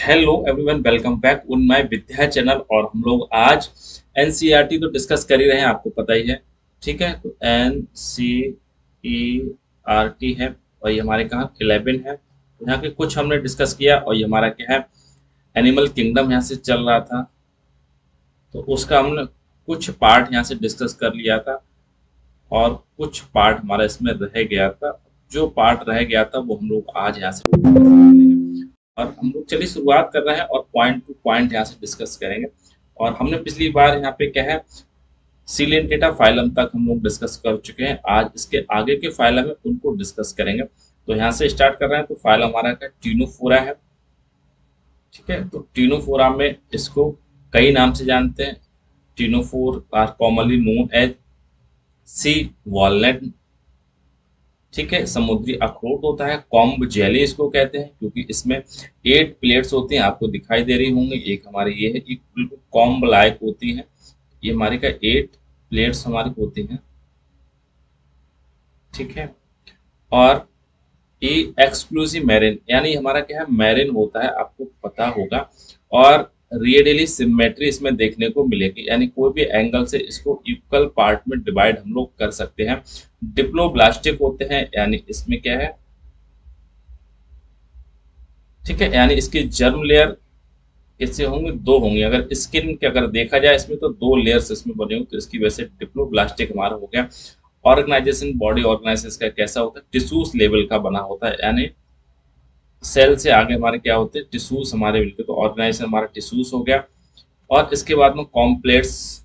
Hello everyone, welcome back on my Vidya channel. और हम लोग आज एनसीईआरटी तो डिस्कस कर ही रहे हैं, आपको पता ही है। ठीक है, तो एनसीईआरटी है और ये हमारे कहाँ 11 है। तो यहाँ के कुछ हमने डिस्कस किया और ये हमारा क्या है, एनिमल किंगडम यहाँ से चल रहा था। तो उसका हमने कुछ पार्ट यहाँ से डिस्कस कर लिया था और कुछ पार्ट हमारा इसमें रह गया था। जो पार्ट रह गया था वो हम लोग आज यहाँ से डिस्कस करेंगे। और हम लोग चलिए शुरुआत कर रहे हैं और पॉइंट टू पॉइंट यहाँ से डिस्कस करेंगे। और हमने पिछली बार यहाँ पे क्या है, सीलेंटेटा फाइलम तक हम लोग डिस्कस कर चुके हैं। आज इसके आगे के फाइलम है उनको डिस्कस करेंगे। तो यहाँ से स्टार्ट कर रहे हैं। तो फाइलम हमारा क्या, टीनोफोरा है। ठीक है, तो टीनोफोरा में इसको कई नाम से जानते हैं। Ctenophores are commonly known as sea walnut. ठीक है, समुद्री अखरोट होता है। कॉम्ब जेली इसको कहते हैं क्योंकि इसमें 8 प्लेट्स होती हैं, आपको दिखाई दे रही होंगी। एक हमारी ये है, एक बिल्कुल कॉम्ब लायक होती है। ये हमारी का 8 प्लेट्स हमारी होती हैं। ठीक है, और ये एक्सक्लूसिव मैरिन, यानी हमारा क्या है, मैरिन होता है, आपको पता होगा। और रेडियली सिमेट्री इसमें देखने को मिलेगी, यानी कोई भी एंगल से इसको इक्वल पार्ट में डिवाइड हम लोग कर सकते हैं। डिप्लोब्लास्टिक होते हैं, यानी इसमें क्या है, ठीक है, यानी इसकी जर्म लेयर किससे होंगे, दो होंगे। अगर स्किन के अगर देखा जाए इसमें तो दो लेयर्स इसमें बने होंगे, तो इसकी वजह से डिप्लोब्लास्टिक हमारा हो गया। ऑर्गेनाइजेशन, बॉडी ऑर्गेनाइजेशन का कैसा होता है, टिश्यूज लेवल का बना होता है, यानी सेल से आगे हमारे क्या होते हैं, टिश्यूज हमारे मिलते हैं। तो ऑर्गेनाइजेशन हमारा टिश्यूज हो गया। और इसके बाद में कॉम्प्लेक्स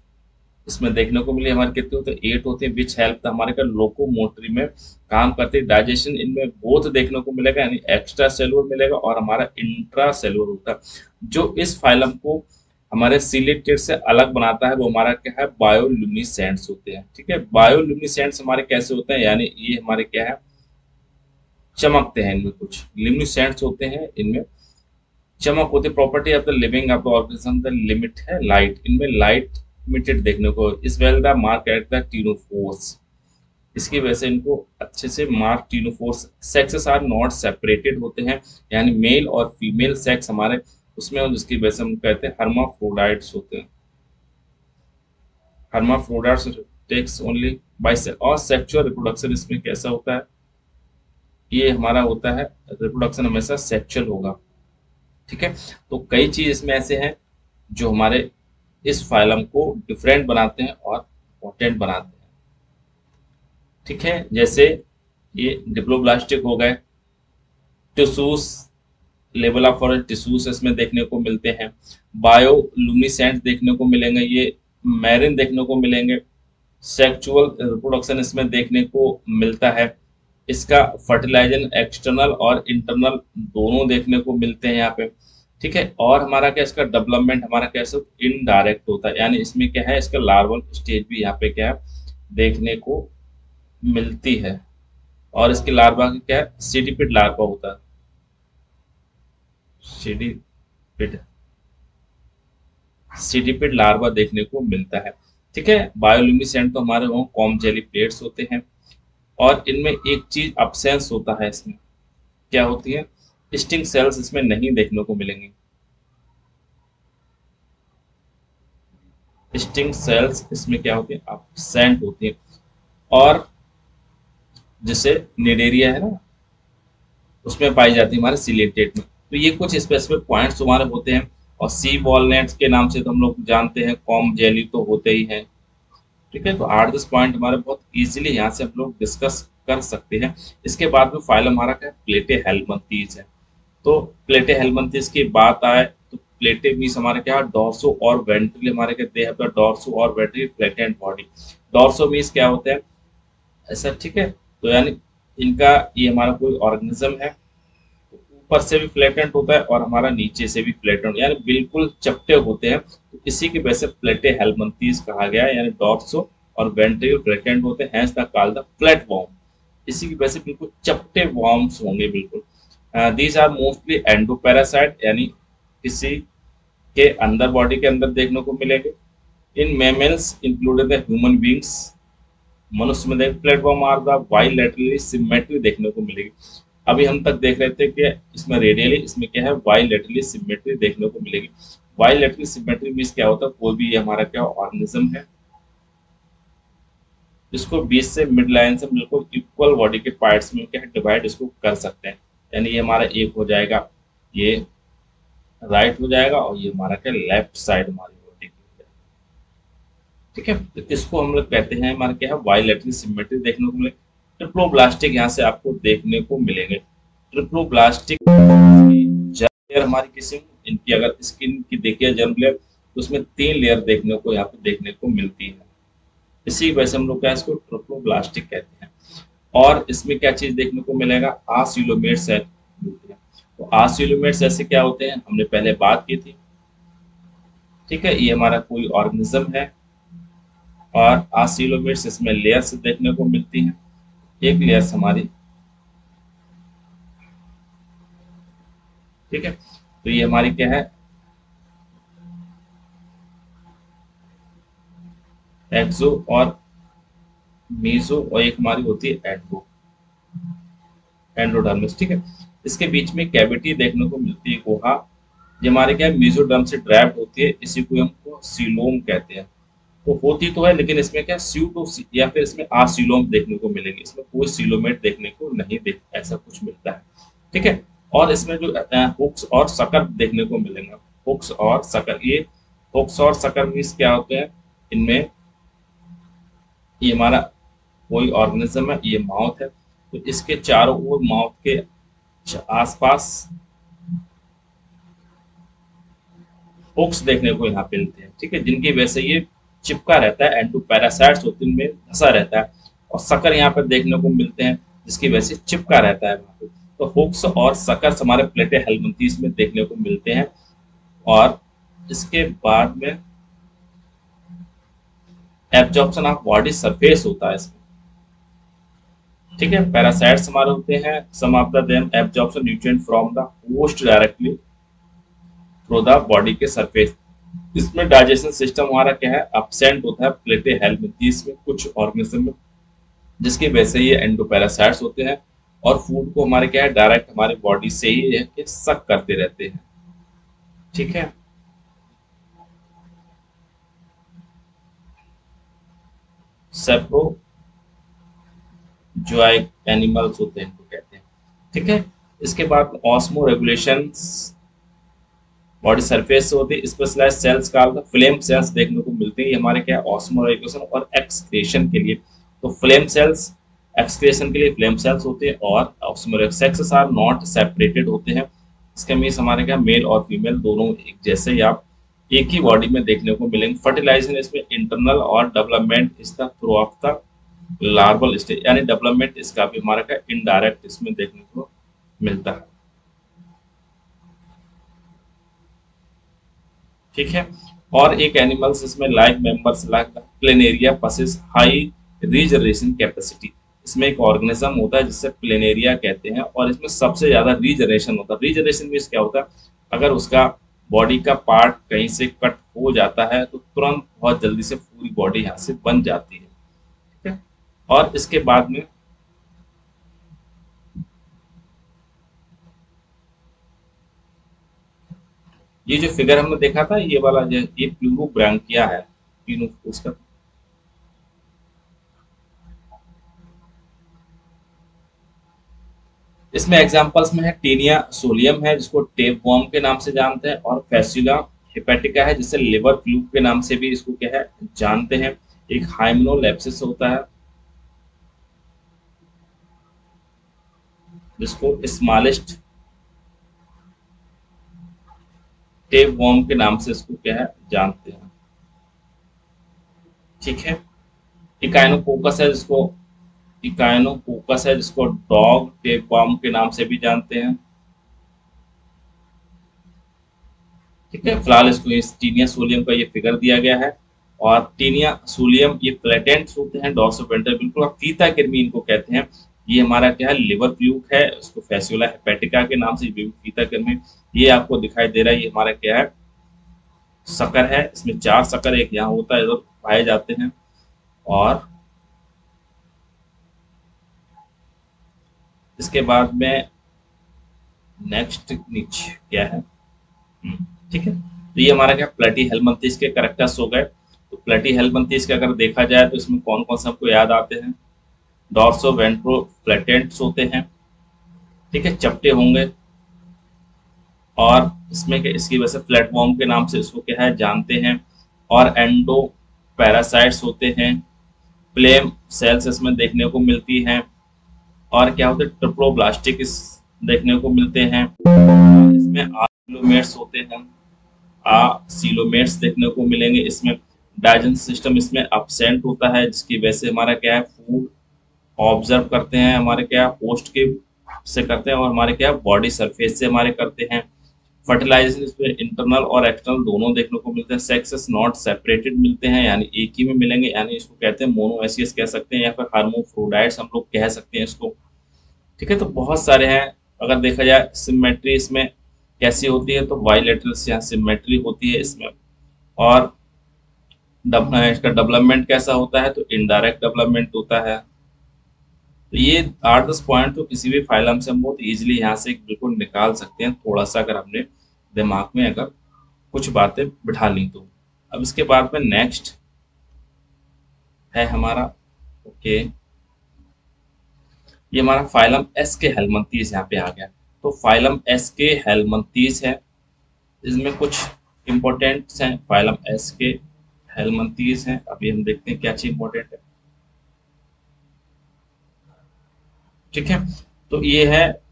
इसमें देखने को मिले, हमारे कितने होते हैं, 8 होते हैं। विच हेल्प हमारे का लोकोमोटरी में काम करते हैं। डाइजेशन इनमें बोथ देखने को मिलेगा, यानी एक्स्ट्रा सेलुलर मिलेगा और हमारा इंट्रा सेलुलर होता है। जो इस फाइलम को हमारे सिलिकेट से अलग बनाता है वो हमारा क्या है, बायोल्यूमिनेसेंट्स होते हैं। ठीक है, बायोल्यूमिनेसेंट्स हमारे कैसे होते हैं, यानी ये हमारे क्या है, चमकते हैं। इनमें कुछ ल्यूमिनेसेंट्स होते हैं, इनमें चमक होती है। Property of the living of the organism, the limit है लाइट। इनमें लाइट लिमिटेड देखने को, is well the mark at the ctenophores. इसकी वजह से इनको अच्छे से mark ctenophores. Sexes are not separated होते हैं, यानी मेल और फीमेल सेक्स हमारे उसमें, और जिसकी वजह से हम कहते हैं हर्माफ्रोडाइट्स होते हैं। हर्माफ्रोडाइट्स टेक्स ओनली बाय सेल। और सेक्सुअल रिप्रोडक्शन इसमें कैसा होता है, ये हमारा होता है, रिप्रोडक्शन हमेशा सेक्सुअल होगा। ठीक है, तो कई चीज इसमें ऐसे हैं जो हमारे इस फाइलम को डिफरेंट बनाते हैं और इंपॉर्टेंट बनाते हैं। ठीक है, जैसे ये डिप्लोब्लास्टिक हो गए। टिश्यूज, लेवल ऑफ टिश्यूज इसमें देखने को मिलते हैं। बायोलुमिनेसेंट देखने को मिलेंगे, ये मैरिन देखने को मिलेंगे। सेक्सुअल रिप्रोडक्शन इसमें देखने को मिलता है। इसका फर्टिलाइजेशन एक्सटर्नल और इंटरनल दोनों देखने को मिलते हैं यहाँ पे। ठीक है, और हमारा क्या, इसका डेवलपमेंट हमारा कैसे इनडायरेक्ट होता है, यानी इसमें क्या है, इसका लार्वल स्टेज भी यहाँ पे क्या है, देखने को मिलती है। और इसके लार्वा की क्या है, सीडीपिड लार्वा होता है। सीडीपिड सीडीपिड लार्वा देखने को मिलता है। ठीक है, बायोल्यूमिनेसेंट तो हमारे वहाँ कॉम जेली प्लेट्स होते हैं। और इनमें एक चीज अब्सेंस होता है, इसमें क्या होती है, स्टिंग सेल्स इसमें नहीं देखने को मिलेंगी। स्टिंग सेल्स इसमें क्या होती है, अब्सेंट होती है। और जैसे निडेरिया है ना, उसमें पाई जाती है हमारे सिलेटेट में। तो ये कुछ स्पेसिफिक पॉइंट्स हमारे होते हैं। और सी वॉलनट्स के नाम से तो हम लोग जानते हैं, कॉम जेली तो होते ही हैं। ठीक है, तो 8-10 पॉइंट हमारे बहुत इजीली यहाँ से हम लोग डिस्कस कर सकते हैं। इसके बाद में फाइलम हमारा क्या है, प्लेटे हेलमिंथीज है। तो प्लेटे हेलमिंथीज की बात आए तो प्लेटे मीन्स हमारे क्या, डॉर्सो और वेंट्रली हमारे क्या, दे हैव द डॉर्सो और ventrally flattened body. Dorso means क्या होता है ऐसा। ठीक है, तो यानी इनका, ये हमारा कोई ऑर्गेनिज्म है, ऊपर से भी फ्लैटेंड होता है और हमारा नीचे से भी फ्लैटेंड, यानी बिल्कुल चपटे होते हैं। तो इसी की वजह से प्लेटे हेलमिंथीज कहा गया है, यानी डॉर्सो और वेंट्रल फ्लैटेंड होते हैं, hence the called the flat worm. इसी की वजह से बिल्कुल चपटे वॉर्म्स होंगे बिल्कुल। दीज आर मोस्टली एंडोपैरासाइट, यानी किसी के अंदर, बॉडी के अंदर देखने को मिलेंगे। In mammals included the human beings, मनुष्य में देख platform are the bilaterally symmetry देखने को मिलेगी। अभी हम तक देख रहे थे कि इसमें रेडियली, इसमें क्या है, बाइलेटरली सिमेट्री देखने को मिलेगी। बाइलेटरली सिमेट्री मीन्स क्या होता है, कोई भी हमारा क्या ऑर्गेनिज्म है जिसको बीच से मिड लाइन से बिल्कुल इक्वल बॉडी के पार्ट्स में क्या है डिवाइड इसको कर सकते हैं। यानी ये हमारा एक हो जाएगा, ये राइट हो जाएगा, और ये हमारा क्या लेफ्ट साइड हमारी बॉडी की हो जाएगी। ठीक है, तो इसको हम लोग कहते हैं हमारा क्या है बाइलेटरल सिमेट्री देखने को मिले। ट्रिप्लोब्लास्टिक यहाँ से आपको देखने को मिलेंगे। ट्रिप्लोब्लास्टिक जर्म लेयर हमारी किसी, इनकी अगर स्किन की देखिए जर्म लेयर, तो उसमें 3 लेयर देखने को यहाँ पे देखने को मिलती है। इसी वजह से हम लोग क्या इसको ट्रिप्लोब्लास्टिक कहते हैं। और इसमें क्या चीज देखने को मिलेगा, आसिलोमेट सेल मिलती है। तो आसिलोमेट सेल से क्या होते हैं हमने पहले बात की थी। ठीक है, ये हमारा कोई ऑर्गेनिज्म है और आसिलोमेट्स इसमें लेयर्स देखने को मिलती हैं। एक लेयर्स हमारी, ठीक है, तो ये हमारी क्या है एक्सो और मीजो, और एक हमारी होती है एंडो, एंडोडर्मिस। ठीक है, इसके बीच में कैविटी देखने को मिलती है गुहा, ये हमारे क्या है मेसोडर्म से ड्रैप्ड होती है, इसी को हमको सीलोम कहते हैं। तो होती तो है लेकिन इसमें क्या स्यूटो या फिर इसमें आसीलोम देखने को मिलेगी, इसमें कोई सीलोमेट देखने को नहीं देख ऐसा कुछ मिलता है। ठीक है, और इसमें जो हुक्स और सकर देखने को मिलेंगे। हुक्स और सकर, ये हुक्स और सकर मीन्स क्या होते हैं, इनमें ये हमारा कोई ऑर्गेनिज्म है, ये माउथ है, तो इसके चारों ओर माउथ के आसपास हुक्स देखने को यहाँ मिलते हैं। ठीक है, जिनकी वजह से ये चिपका रहता है, एंडोपैरासाइट्स होते हैं उनमें धंसा रहता है, और सकर यहाँ पर देखने को मिलते हैं जिसकी वजह से चिपका रहता है वहाँ पे। तो हुक्स और सकर हमारे प्लेटे हेलमिंथीज में देखने को मिलते हैं। और इसके बाद में एब्जॉर्प्शन ऑफ बॉडी सरफेस होता है इसमें। ठीक है, पैरासाइट्स हमारे होते हैं, some of the them absorption nutrient from the host directly through the body के सरफेस। इसमें डाइजेशन सिस्टम हमारा क्या है अपसेंट होता है प्लेटे हेलमिंथीज में, कुछ ऑर्गेनिज्म में, जिसकी वजह से ये एंडोपैरासाइट्स होते हैं और फूड को हमारे क्या है डायरेक्ट हमारी बॉडी से ही ये सक करते रहते हैं। ठीक है, सेप्रो जोइक एनिमल्स होते हैं इनको कहते हैं। ठीक है, इसके बाद ऑस्मो रेगुलेशन बॉडी सरफेस से होती है। स्पेशलाइज सेल्स का फ्लेम सेल्स देखने को मिलते हैं, ये हमारे क्या ऑस्मो रेगुलेशन और एक्सक्रेशन के लिए। तो फ्लेम सेल्स एक्सक्रेशन के लिए फ्लेम सेल्स होते हैं, और ऑस्मो सेक्सेस आर नॉट सेपरेटेड होते हैं। इसके मीन्स हमारे क्या मेल और फीमेल दोनों एक जैसे ही आप एक ही बॉडी में देखने को मिलेंगे। फर्टिलाइजेशन इसमें इंटरनल और development is the through of the larval stage, यानी डेवलपमेंट इसका भी हमारा क्या इनडायरेक्ट इसमें देखने को मिलता है। ठीक है, और एक एनिमल्स इसमें like members like planaria possess high regeneration capacity. इसमें एक ऑर्गेनिज्म होता है जिससे प्लेनेरिया कहते हैं, और इसमें सबसे ज्यादा रीजनरेशन होता है। रीजनरेशन मीन्स क्या होता है, अगर उसका बॉडी का पार्ट कहीं से कट हो जाता है तो तुरंत बहुत जल्दी से पूरी बॉडी यहाँ से बन जाती है। ठीक है, और इसके बाद में ये जो फिगर हमने देखा था ये वाला जो ये प्लूरोब्रैंकिया है, तीनों उसका। इसमें एग्जांपल्स में है टीनिया सोलियम है जिसको टेप वॉर्म के नाम से जानते हैं, और फैसिला हेपेटिका है जिसे लिवर फ्लूक के नाम से भी इसको क्या है जानते हैं। एक हाइमेनोलेप्सिस होता है जिसको स्मॉलेस्ट टेप वॉर्म के नाम से इसको क्या है जानते हैं। ठीक है, इकाइनोकोकस है जिसको इकाइनोकोकस है जिसको डॉग टेप वॉर्म के नाम से भी जानते हैं। ठीक है, फिलहाल इसको इस टीनिया सोलियम का ये फिगर दिया गया है, और टीनिया सोलियम ये प्लेटेंट्स होते हैं डॉर्सोवेंट्रल, बिल्कुल आप फीता कृमि इनको कहते हैं। ये हमारा क्या है लिवर फ्लूक है, उसको फैसियोला हेपेटिका के नाम से फीता कृमि। ये आपको दिखाई दे रहा है, ये हमारा क्या है सकर है, इसमें 4 सकर एक यहाँ होता है, इधर पाए जाते हैं। और इसके बाद में नेक्स्ट नीचे क्या है, ठीक है। तो ये हमारा क्या प्लेटी हेलमिंथेस के कैरेक्टर्स हो गए। तो प्लेटी हेलमिंथेस के अगर देखा जाए तो इसमें कौन कौन से हमको याद आते हैं, डॉर्सो वेंट्रो फ्लैटेंट्स होते हैं, ठीक है, चपटे होंगे, और इसमें क्या इसकी वजह से प्लेटफॉर्म के नाम से इसको क्या है जानते हैं, और एंडो पैरासाइट्स होते हैं, प्लेम सेल्स इसमें देखने को मिलती हैं, और क्या होते हैं ट्रिप्लोब्लास्टिक देखने को मिलते हैं, इसमें आसिलोमेट्स होते हैं, आसिलोमेट्स देखने को मिलेंगे इसमें। डाइजेशन सिस्टम इसमें अपसेंट होता है, जिसकी वजह से हमारा क्या है फूड ऑब्जर्व करते हैं, हमारे क्या होस्ट के से करते हैं, और हमारे क्या बॉडी सरफेस से हमारे करते हैं। फर्टिलाइजेशन इसमें इंटरनल और एक्सटर्नल दोनों देखने को मिलते हैं। सेक्सेस नॉट सेपरेटेड मिलते हैं, यानी एक ही में मिलेंगे, यानी इसको कहते हैं मोनोएसियस कह सकते हैं, या फिर हार्मोफ्रोडाइट्स हम लोग कह सकते हैं इसको, ठीक है। तो बहुत सारे हैं। अगर देखा जाए सिमेट्री इसमें कैसी होती है, तो बाइलेटरल से यहाँ सिमेट्री होती है इसमें। और इसका डेवलपमेंट कैसा होता है, तो इनडायरेक्ट डेवलपमेंट होता है। तो ये 8-10 पॉइंट तो किसी भी फाइलम से हम बहुत इजीली यहाँ से बिल्कुल निकाल सकते हैं, थोड़ा सा अगर हमने दिमाग में अगर कुछ बातें बिठा ली तो। अब इसके बाद में नेक्स्ट है हमारा, ओके, ये हमारा फाइलम एस के हेलमिंथेस यहाँ पे आ गया। तो फाइलम एस के हेलमिंथेस है, इसमें कुछ इंपॉर्टेंट हैं फाइलम एस के हेलमिंथेस हैं। अभी हम देखते हैं क्या चीज इंपॉर्टेंट है, ठीक है। तो ये है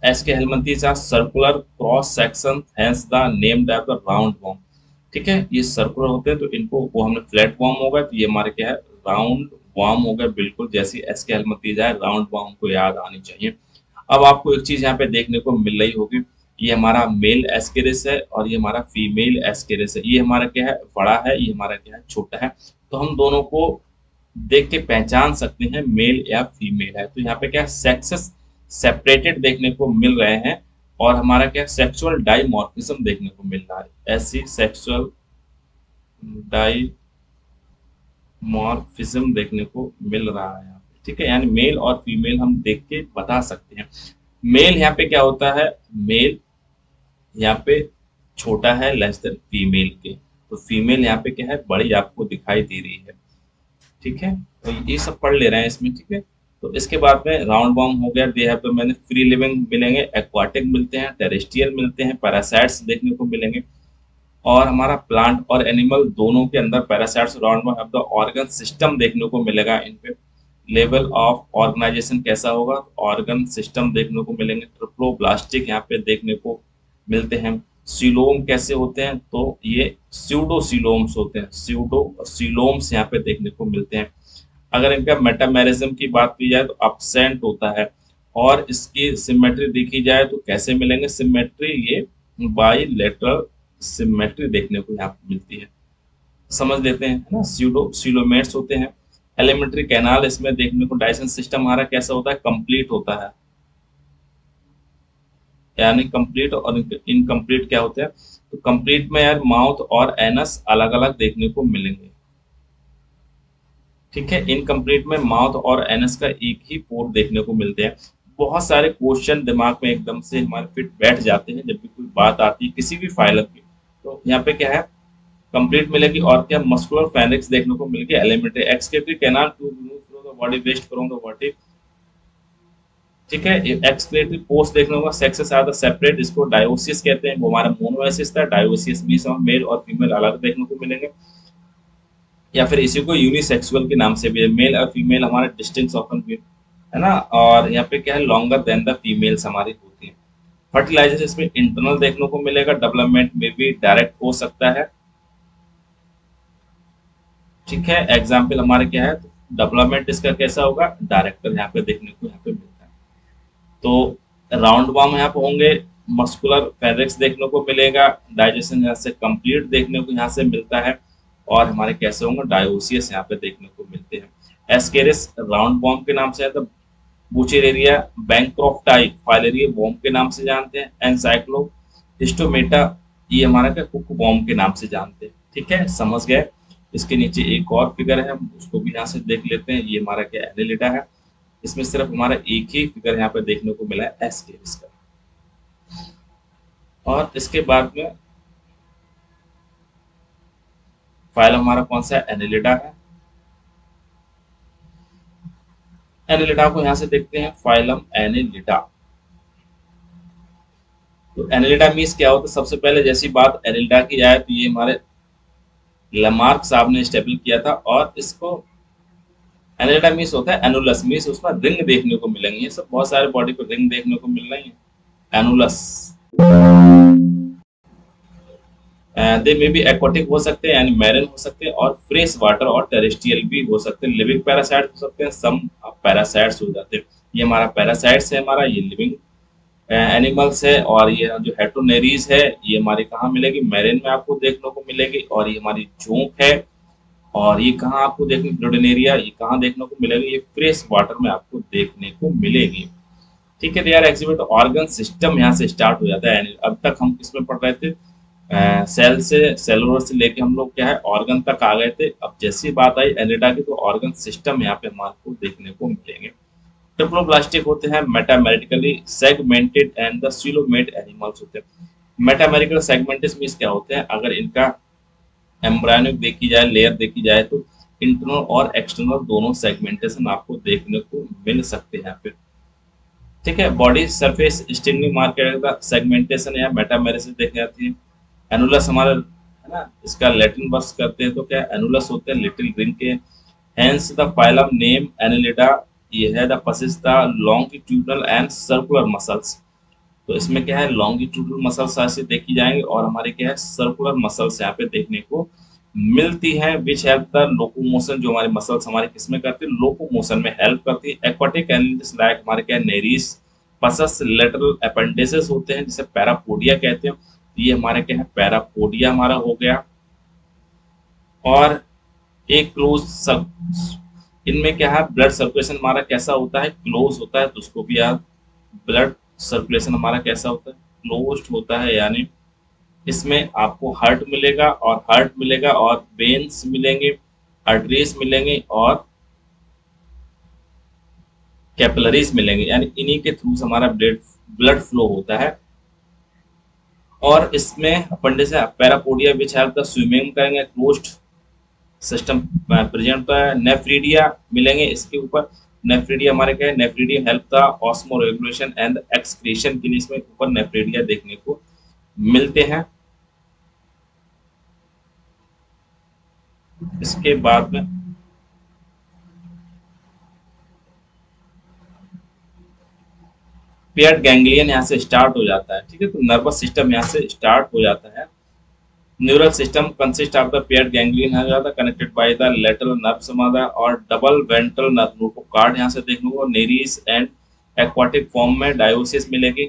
Aschelminthes are circular cross section, hence the name the round worm, ठीक है। ये सर्कुलर होते हैं तो इनको वो हमने फ्लैट वॉर्म होगा, तो ये हमारे क्या है राउंड वॉर्म हो गया, बिल्कुल जैसी एस के हेलमिंथेस है राउंड वॉर्म को याद आनी चाहिए। अब आपको एक चीज यहाँ पे देखने को मिल रही होगी, ये हमारा मेल एस्केरिस है और ये हमारा फीमेल एस्केरिस है। ये हमारा क्या है बड़ा है, ये हमारा क्या है छोटा है। तो हम दोनों को देख के पहचान सकते हैं मेल या फीमेल है। तो यहाँ पे क्या सेक्सेस सेपरेटेड देखने को मिल रहे हैं, और हमारा क्या सेक्सुअल डाइमॉर्फिज्म देखने को मिल रहा है, ऐसी सेक्सुअल डाइमॉर्फिज्म देखने को मिल रहा है यहाँ पे, ठीक है। यानी मेल और फीमेल हम देख के बता सकते हैं। मेल यहाँ पे क्या होता है, मेल यहाँ पे छोटा है लेस देन फीमेल के, तो फीमेल यहाँ पे क्या है बड़ी आपको दिखाई दे रही है, ठीक है। तो ये सब पढ़ ले रहे हैं इसमें, ठीक है। तो इसके बाद में राउंड वॉर्म हो गया, दे हैव तो मैंने फ्री लिविंग मिलेंगे, एक्वाटिक मिलते हैं, टेरेस्ट्रियल मिलते हैं, पैरासाइट्स देखने को मिलेंगे। और हमारा प्लांट और एनिमल दोनों के अंदर parasites round warm the organ system देखने को मिलेगा इन पे। लेवल ऑफ ऑर्गेनाइजेशन कैसा होगा, ऑर्गन सिस्टम देखने को मिलेंगे। ट्रिप्लोब्लास्टिक यहाँ पे देखने को मिलते हैं। सीलोम कैसे होते हैं, तो ये स्यूडोसीलोम्स होते हैं, स्यूडोसीलोम्स यहाँ पे देखने को मिलते हैं। अगर इनका मेटामेरिज्म की बात की जाए तो अपसेंट होता है, और इसकी सिमेट्री देखी जाए तो कैसे मिलेंगे सिमेट्री, ये बाइलेटरल सिमेट्री देखने को यहाँ पे मिलती है, समझ लेते हैं, है ना। स्यूडोसीलोमेट्स होते हैं। एलिमेंट्री कैनाल इसमें देखने को, डाइजेशन सिस्टम हमारा कैसा होता है कंप्लीट होता है, यानी कंप्लीट और इनकम्प्लीट क्या होते हैं, तो कंप्लीट में यार माउथ और एनस अलग अलग देखने को मिलेंगे, ठीक है। इनकम्प्लीट में माउथ और एनस का एक ही पोर्ट देखने को मिलते हैं। बहुत सारे क्वेश्चन दिमाग में एकदम से हमारे फिट बैठ जाते हैं जब भी कोई बात आती है किसी भी फाइलम की। तो यहाँ पे क्या है कंप्लीट मिलेगी, और क्या मस्कुलर फेनिक्स देखने को मिलेगी। Elementary excretory canal to remove from the body waste from the body, ठीक है। एक्सक्रीटरी पोस्ट देखने को, सेक्सेस आर द सेपरेट, इसको डायोसिस कहते हैं, वो हमारा मोनोएसिस था। डायोसिस भी सब मेल और फीमेल अलग देखने को मिलेंगे, या फिर इसी को यूनिसेक्सुअल के नाम से भी है। मेल और फीमेल हमारे डिस्टिंक्ट ऑफन है ना। और यहाँ पे क्या है लॉन्गर देन द फीमेल्स हमारी होती है। फर्टिलाइजेशन इसमें इंटरनल देखने को मिलेगा, डेवलपमेंट में भी डायरेक्ट हो सकता है, ठीक है। एग्जाम्पल हमारे क्या है, डेवलपमेंट इसका कैसा होगा डायरेक्टर यहाँ पे देखने को यहाँ पे मिलता है। तो राउंड वार्म यहाँ पे होंगे, मस्कुलर फेरिक्स देखने को मिलेगा, डाइजेशन यहाँ से कंप्लीट देखने को यहाँ से मिलता है, और हमारे कैसे होंगे डायोसियस यहाँ पे देखने को मिलते हैं। एस्केरिस राउंड वार्म के नाम से है, तो बुचेरेरिया बैंक्रोफ्टाई फाइलेरिया वॉर्म के नाम से जानते हैं। एनसाइक्लो हिस्टोमेटा ये हमारा क्या कुक वॉर्म के नाम से जानते हैं, ठीक है, समझ गए। इसके नीचे एक और फिगर है, उसको भी यहाँ से देख लेते हैं। ये हमारा क्या एनेलिडा है, इसमें सिर्फ हमारा एक ही फिगर यहाँ पे देखने को मिला है, एस के इसका। और इसके बाद में फाइलम हमारा कौन सा है, एनिलिडा है। एनिलिडा को यहाँ से देखते हैं, फाइलम एनिलिडा। तो एनिलिडा मीन्स क्या होता है, सबसे पहले जैसी बात एनिलिडा की आए तो ये हमारे लमार्क साहब ने स्टेबल किया था। और इसको एनिलिडा मीन्स होता है एनुलस, मीन्स उसमें रिंग देखने को मिलेंगे। ये सब बहुत सारे बॉडी पर रिंग देखने को मिल रही है, एनुलस। दे में भी एक्वाटिक हो सकते हैं, यानी मैरिन हो सकते हैं, और फ्रेश वाटर और टेरेस्ट्रियल भी हो सकते हैं। लिविंग पैरासाइट हो सकते हैं, सम पैरासाइट्स हो जाते हैं। ये हमारा पैरासाइट्स है, हमारा ये लिविंग एनिमल्स है। और ये जो हेटरोनेरीज है ये हमारी कहाँ मिलेगी, मैरिन में आपको देखने को मिलेगी। और ये हमारी जोंक है, और ये कहाँ आपको देखने, ग्लोडेनेरिया, ये कहाँ देखने को मिलेगी, ये फ्रेश वाटर में आपको देखने को मिलेगी। ठीक है, तो यार एग्जिबिट ऑर्गन सिस्टम यहाँ से स्टार्ट हो जाता है। अब तक हम किसमें पढ़ रहे थे, सेल से, सेलुलर से लेके हम लोग क्या है ऑर्गन तक आ गए थे। अब जैसी बात आई एनिडा की, तो ऑर्गन सिस्टम यहाँ पे हमारे को देखने को मिलेंगे। ट्रिप्लोब्लास्टिक होते हैं, metamerically segmented and the coelomate animals होते हैं। मेटामेरिकल सेगमेंटेड मींस क्या होते हैं, अगर इनका एम्ब्रायोनिक देखी जाए, लेयर देखी जाए, तो इंटरनल और एक्सटर्नल दोनों सेगमेंटेशन आपको देखने को मिल सकते हैं यहाँ पे। ठीक है, बॉडी सरफेस स्टिंगलिंग मार्क सेगमेंटेशन या मेटामेरिसिस देखी जाती है। एनुलस हमारा है ना, इसका लैटिन वर्ड्स करते हैं तो क्या एनुलस होते हैं, लिटिल रिंग के। Hence the phylum name Annelida, ये है द पसिस the longitudinal and circular muscles. तो इसमें क्या है, लॉन्गिट्यूडनल मसल्स ऐसे देखी जाएंगे, और हमारे क्या है सर्कुलर मसल्स यहाँ पे देखने को मिलती है। विच हेल्प द लोकोमोशन, जो हमारे मसल्स हमारे किसमें करती है, लोकोमोशन में हेल्प करती है। एक्वाटिक एनिमल्स लाइक हमारे क्या नेरीज, पसस, लेटरल अपेंडिसेस होते हैं जिसे पैरापोडिया कहते हैं। ये हमारे क्या है, पैरापोडिया हमारा हो गया। और एक क्लोज सब, इनमें क्या है, ब्लड सर्कुलेशन हमारा कैसा होता है, क्लोज होता है। तो उसको भी यार, ब्लड सर्कुलेशन हमारा कैसा होता है, क्लोज्ड होता है। यानी इसमें आपको हार्ट मिलेगा, और हार्ट मिलेगा, और वेन्स मिलेंगे, आर्टरीज मिलेंगे, और कैपिलरीज मिलेंगे। यानी इन्हीं के थ्रू हमारा ब्लड फ्लो होता है। और इसमें अपेंडिस है parapodia, which help the swimming करेंगे, क्लोज्ड सिस्टम प्रेजेंट होता है। नेफ्रीडिया मिलेंगे इसके ऊपर। नेफ्रीडिया हमारे क्या है, nephridia help the osmo regulation and excretion के लिए इसमें ऊपर नेफ्रीडिया देखने को मिलते हैं। इसके बाद में पेयर्ड गैंग्लियन यहाँ से स्टार्ट हो जाता है। ठीक है, तो नर्वस सिस्टम यहाँ से स्टार्ट हो जाता है। Neural system consist of the paired ganglion है जाता, connected by the lateral nerve समाधा और डबल वेंट्रल नर्व को कार्ड यहाँ से देखने को। नेरीज एंड एक्वाटिक फॉर्म में डायोसिस मिलेगी।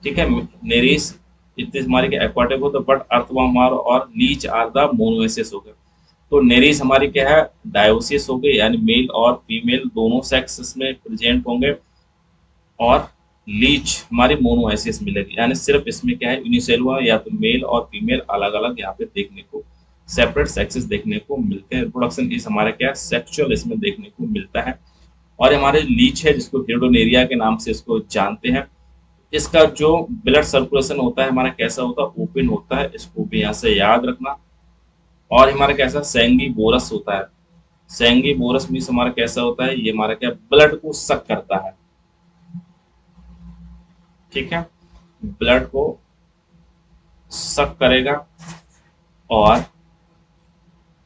ठीक है, नेरीज इतनी हमारी के एक्वाटिक हो तो, बट अर्थवर्म और लीच आर द मोनोएसिस हो गए। तो नेरीज हमारी क्या है, डायोसिस हो गई, यानी मेल और फीमेल दोनों सेक्स में प्रेजेंट होंगे। और लीच हमारी मोनोएसिस मिलेगी, यानी सिर्फ इसमें क्या है, यूनिसेलुलर, या तो मेल और फीमेल अलग अलग यहाँ पे देखने को, सेपरेट सेक्सेस देखने को मिलते हैं। रिप्रोडक्शन इस हमारे क्या सेक्सुअल इसमें देखने को मिलता है। और हमारे लीच है जिसको हिरडोनेरिया के नाम से इसको जानते हैं। इसका जो ब्लड सर्कुलेशन होता है हमारा कैसा होता है, ओपन होता है, इसको भी यहाँ से याद रखना। और हमारा कैसा सेंगी बोरस होता है। सेंगी बोरस मीन्स हमारा कैसा होता है, ये हमारा क्या ब्लड को सक करता है। ठीक है, ब्लड को सक करेगा। और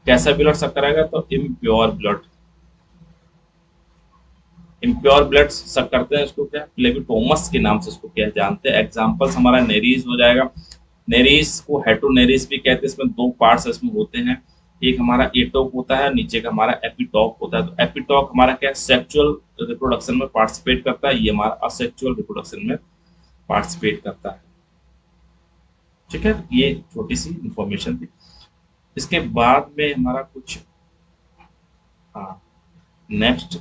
कैसा ब्लड सक करेगा, तो इम्प्योर ब्लड, इम्प्योर ब्लड सक करते हैं। इसको क्या फ्लेविटोमस के नाम से इसको क्या जानते हैं। एग्जांपल्स हमारा नेरीज हो जाएगा। नेरीज को हेटरोनेरीज भी कहते हैं। इसमें दो पार्ट्स इसमें होते हैं, एक हमारा एटोक होता है, नीचे का हमारा एपिटॉक होता है। तो एपिटॉक हमारा क्या सेक्सुअल रिप्रोडक्शन में पार्टिसिपेट करता है, ये हमारा असेक्सुअल रिप्रोडक्शन में पार्टिसिपेट करता है। ठीक है, ये छोटी सी इंफॉर्मेशन थी। इसके बाद में हमारा कुछ, हाँ, नेक्स्ट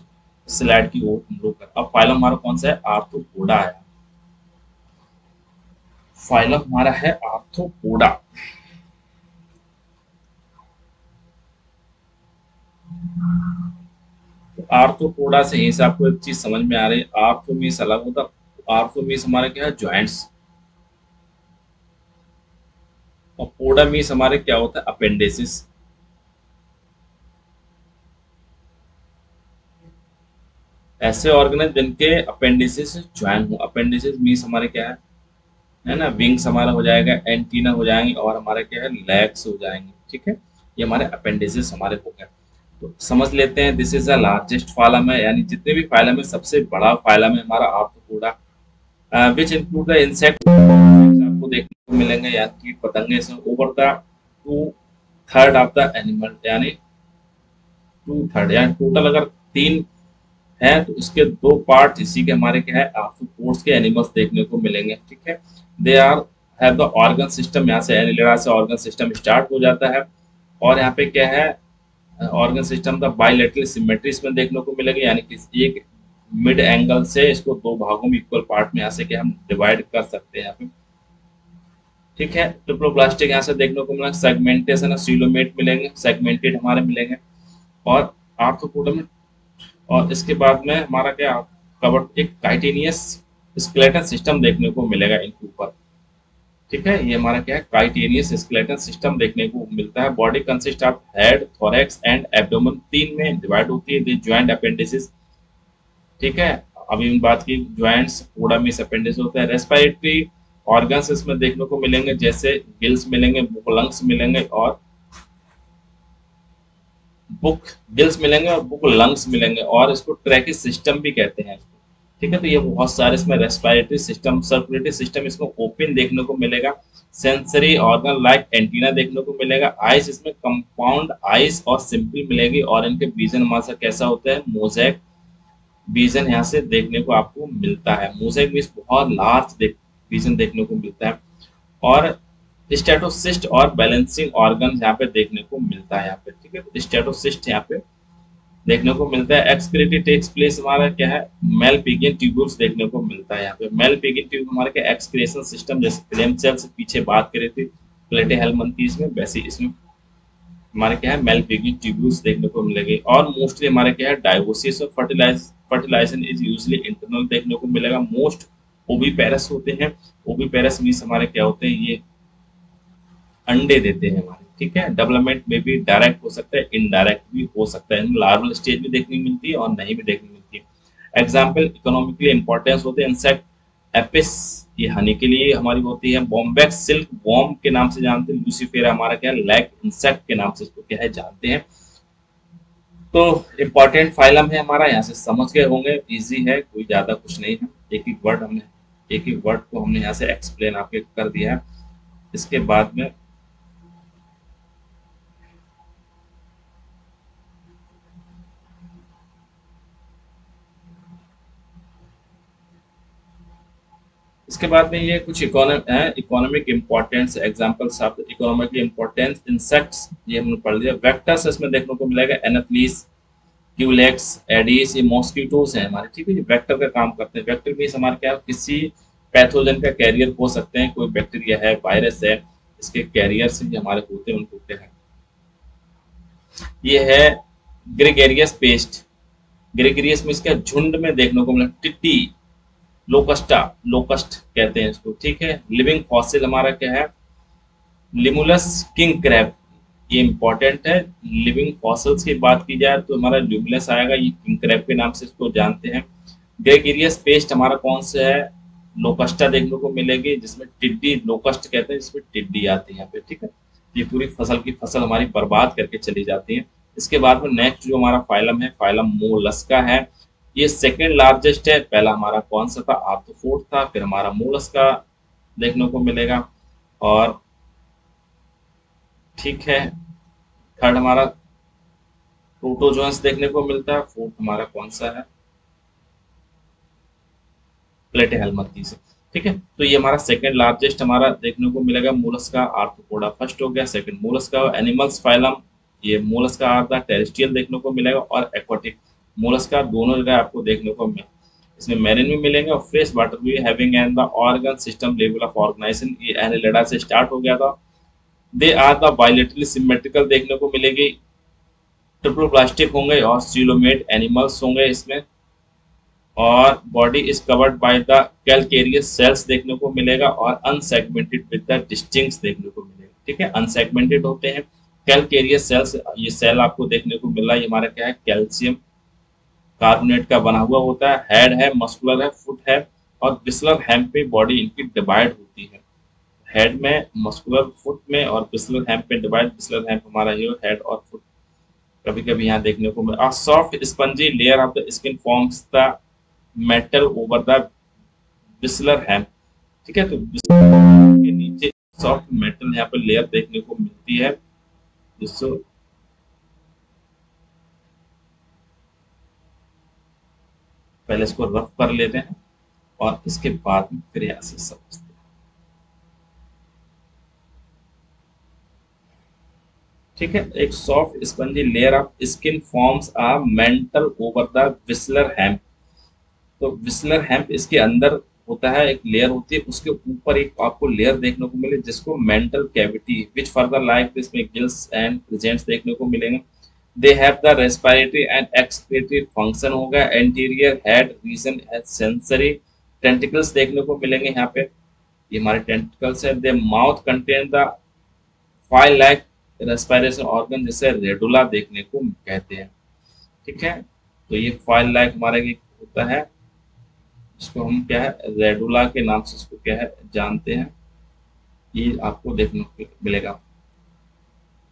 स्लाइड की ओर हम लोग। अब फाइलम हमारा कौन सा है, आर्थ्रोपोडा है। फाइलम हमारा है आर्थ्रोपोडा। आर्थ्रोपोडा से यहीं से आपको एक चीज समझ में आ रही है, आर्थो मीन्स अलग होता है, आर्थो मीन्स हमारा क्या है, ज्वाइंट्स, और पोडा मीन्स हमारे क्या होता है, अपेंडिसिस। ऐसे ऑर्गेनिज्म जिनके अपेंडिसिस ज्वाइन हो, अपेंडिसिस मीन्स हमारे क्या है ना, विंग्स हमारा हो जाएगा, एंटीना हो जाएंगे, और हमारे क्या है, लेग्स हो जाएंगे, ठीक है। ये हमारे अपेंडिसिस हमारे हो गए। तो समझ लेते हैं, this is the largest phylum है, यानी जितने भी फाइलम है सबसे बड़ा फाइलम है हमारा arthropoda, which include the insect, आपको देखने को मिलेंगे या कीट पतंगे इसमें over the two third of the animal, यानी टू थर्ड, यानी टोटल अगर तीन है तो उसके दो पार्ट इसी के हमारे क्या है, आर्थ्रोपोड्स के एनिमल्स देखने को मिलेंगे, ठीक है। They are have the organ system, यहाँ से एनिलिडा से ऑर्गन सिस्टम स्टार्ट हो जाता है, और यहाँ पे क्या है, organ system the bilateral symmetry इसमें देखने को मिलेगी, यानी कि एक मिड एंगल से इसको दो भागों में इक्वल पार्ट में यहाँ से क्या हम डिवाइड कर सकते हैं यहाँ पे, ठीक है। ट्रिप्लोब्लास्टिक यहाँ से देखने को मिलेगा, सेगमेंटेशन सीलोमेट मिलेंगे, सेगमेंटेड हमारे मिलेंगे, और आर्थ्रोपोडा में, और इसके बाद में हमारा क्या कवर एक काइटेनियस स्केलेटन सिस्टम देखने को मिलेगा इनके ऊपर, ठीक है। ये हमारा क्या है, काइटेनियस स्केलेटन सिस्टम देखने को मिलता है। Body consist of head, thorax and abdomen, तीन में डिवाइड होती है, जॉइंट अपेंडिसेस, ठीक है। अभी बात की ज्वाइंट्स, पोडा मीन्स अपेंडिस होता है। रेस्पिरेटरी ऑर्गन्स इसमें देखने को मिलेंगे, जैसे गिल्स मिलेंगे, लंग्स मिलेंगे, और बुक गिल्स मिलेंगे और बुक लंग्स मिलेंगे, और इसको ट्रैकिंग सिस्टम भी कहते हैं, ठीक है। तो ये बहुत सारे इसमें रेस्पिरेटरी सिस्टम, सर्कुलेटरी सिस्टम इसमें ओपन देखने को मिलेगा, सेंसरी ऑर्गन लाइक एंटीना देखने को मिलेगा, आइस इसमें कंपाउंड आइस और सिंपल मिलेगी, और इनके विजन हमारा कैसा होता है, मोज़ेक विजन यहाँ से देखने को आपको मिलता है। मोज़ेक मीन्स बहुत लार्ज विजन देखने को मिलता है, और स्टेटोसिस्ट और बैलेंसिंग ऑर्गन यहाँ पे देखने को मिलता है यहाँ पे, ठीक है। स्टेटोसिस्ट यहाँ पे देखने को मिलता है। एक्सक्रीटरी टेक्स प्लेस हमारा क्या है, मेलपिगियन ट्यूब्यूल्स देखने को मिलता है यहाँ पे। मेलपिगियन ट्यूब हमारे क्या एक्सक्रीशन सिस्टम, जैसे क्लेम सेल से पीछे बात करी थी प्लेटेहेल्मिन्थीज में, वैसे इसमें हमारे क्या है, मेलपिगियन ट्यूब्यूल्स देखने को मिलेगी, और मोस्टली हमारे क्या है, डायगोसिस और फर्टिलाइजेशन इज यूजुअली इंटरनल देखने को मिलेगा। मोस्ट ओविपेरस होते हैं, ओविपेरस मींस हमारे क्या होते हैं, ये अंडे देते हैं हमारे, ठीक है। डेवलपमेंट में भी डायरेक्ट हो सकता है, इनडायरेक्ट भी हो सकता है, लार्वल स्टेज में देखने मिलती है और नहीं भी देखने मिलती है। एग्जाम्पल इकोनॉमिकली इंपॉर्टेंस होते हैं इंसेक्ट, एपिस ये हनी के लिए हमारी होती है, बॉम्बैक्स सिल्क वॉर्म के नाम से जानते हैं, लूसीफेरा हमारा क्या है, लैक इंसेक्ट के नाम से इसको क्या है जानते हैं। तो इम्पोर्टेंट फाइलम है हमारा, यहाँ से समझ गए होंगे, इजी है, कोई ज्यादा कुछ नहीं है, एक एक वर्ड को हमने यहाँ से एक्सप्लेन आपके कर दिया है। इसके बाद में ये कुछ economic importance examples of economic importance insects, ये हमने पढ़ लिया। वेक्टर्स इसमें देखने को मिलेगा, एनाफिलीज, क्यूलेक्स, एडीज, ये मॉस्किटोस हैं हमारे, ठीक है। ये वेक्टर का काम करते हैं। वेक्टर मीन्स हमारे क्या, किसी पैथोजन का कैरियर हो सकते हैं, कोई बैक्टीरिया है, वायरस है, इसके कैरियर से हमारे होते हैं, उनको होते हैं। ये है ग्रेगेरियस पेस्ट, ग्रेगेरियस में इसका झुंड में देखने को मिला, टिट्टी, लोकस्टा, लोकस्ट कहते हैं इसको, ठीक है। लिविंग फॉसिल हमारा क्या है, लिमुलस किंग क्रैब, ये इंपॉर्टेंट है। लिविंग फॉसिल्स की बात की जाए तो हमारा ल्यूमुलस आएगा, ये किंग क्रैब के नाम से इसको जानते हैं। ग्रेगेरियस पेस्ट हमारा कौन सा है, लोकस्टा देखने को मिलेगी, जिसमें टिड्डी, लोकस्ट कहते हैं, जिसमें टिड्डी आती है यहाँ पे, ठीक है। ये पूरी फसल हमारी बर्बाद करके चली जाती है। इसके बाद में नेक्स्ट जो हमारा फाइलम है, फाइलम मोलस्का है, ये सेकेंड लार्जेस्ट है। पहला हमारा कौन सा था, आर्थ्रोपोड था, फिर हमारा मोलस्का देखने को मिलेगा, और ठीक है थर्ड हमारा प्रोटोजोन्स देखने को मिलता है, फोर्थ हमारा कौन सा है, प्लेटेहेल्मिन्थीज, ठीक है। तो ये हमारा सेकंड लार्जेस्ट हमारा देखने को मिलेगा मोलस्का, आर्थ्रोपोडा फर्स्ट हो गया, सेकंड मोलस्का। एनिमल्स फाइलम, ये मोलस्का आर द टेरेस्ट्रियल देखने को मिलेगा, और एक्वाटिक मोलस्का दोनों जगह आपको देखने को मिले, इसमें मैरिन में मिलेंगे, और फ्रेश वाटर भी having and the organ system level of organisation, ये एनिलिडा से स्टार्ट हो गया था। They are the bilaterally symmetrical देखने को मिलेगी, ट्रिप्लोप्लास्टिक होंगे और सीलोमेट एनिमल्स होंगे इसमें। और body is covered by the calcareous cells देखने को मिलेगा और अनसेगमेंटेड विद द डिस्टिंक्ट्स देखने को मिलेगा। ठीक है, अनसेगमेंटेड होते हैं कैलकेरियस सेल्स। ये सेल आपको देखने को मिल रहा है, ये हमारा क्या है, कैल्शियम कार्बोनेट का बना हुआ होता है। हेड है, मस्कुलर है, फुट है और बिस्लर हैम पे बॉडी इनकी डिवाइड होती है। हेड में, मस्कुलर फुट में और बिस्लर हैम पे डिवाइड। बिस्लर हैम हमारा ये हेड और फुट कभी कभी यहाँ देखने को मिला। Soft spongy layer of the skin forms the mantle over the visceral hump. ठीक है, तो बिस्लर के नीचे सॉफ्ट मेटल यहाँ पर लेयर देखने को मिलती है जिससे पहले इसको रफ कर लेते हैं और इसके बाद में फिर यहाँ से समझते हैं। ठीक है, एक soft spongy layer of skin forms a mantle over the visceral hump. तो विस्लर हैम्प इसके अंदर होता है, एक लेयर होती है, उसके ऊपर एक आपको लेयर देखने को मिले जिसको mantle cavity which further like this में गिल्स एंड प्रेजेंट्स देखने को मिलेंगे। They have the respiratory and excretory function होगा। Anterior head region as sensory tentacles देखने को मिलेंगे यहाँ पे, ये हमारे टेंटिकल्स है। They mouth contain the file like respiration organ जिसे रेडुला देखने को कहते हैं। ठीक है, तो ये फाइल लाइक हमारे होता है, इसको हम क्या है, रेडुला के नाम से इसको क्या है जानते हैं, ये आपको देखने को मिलेगा।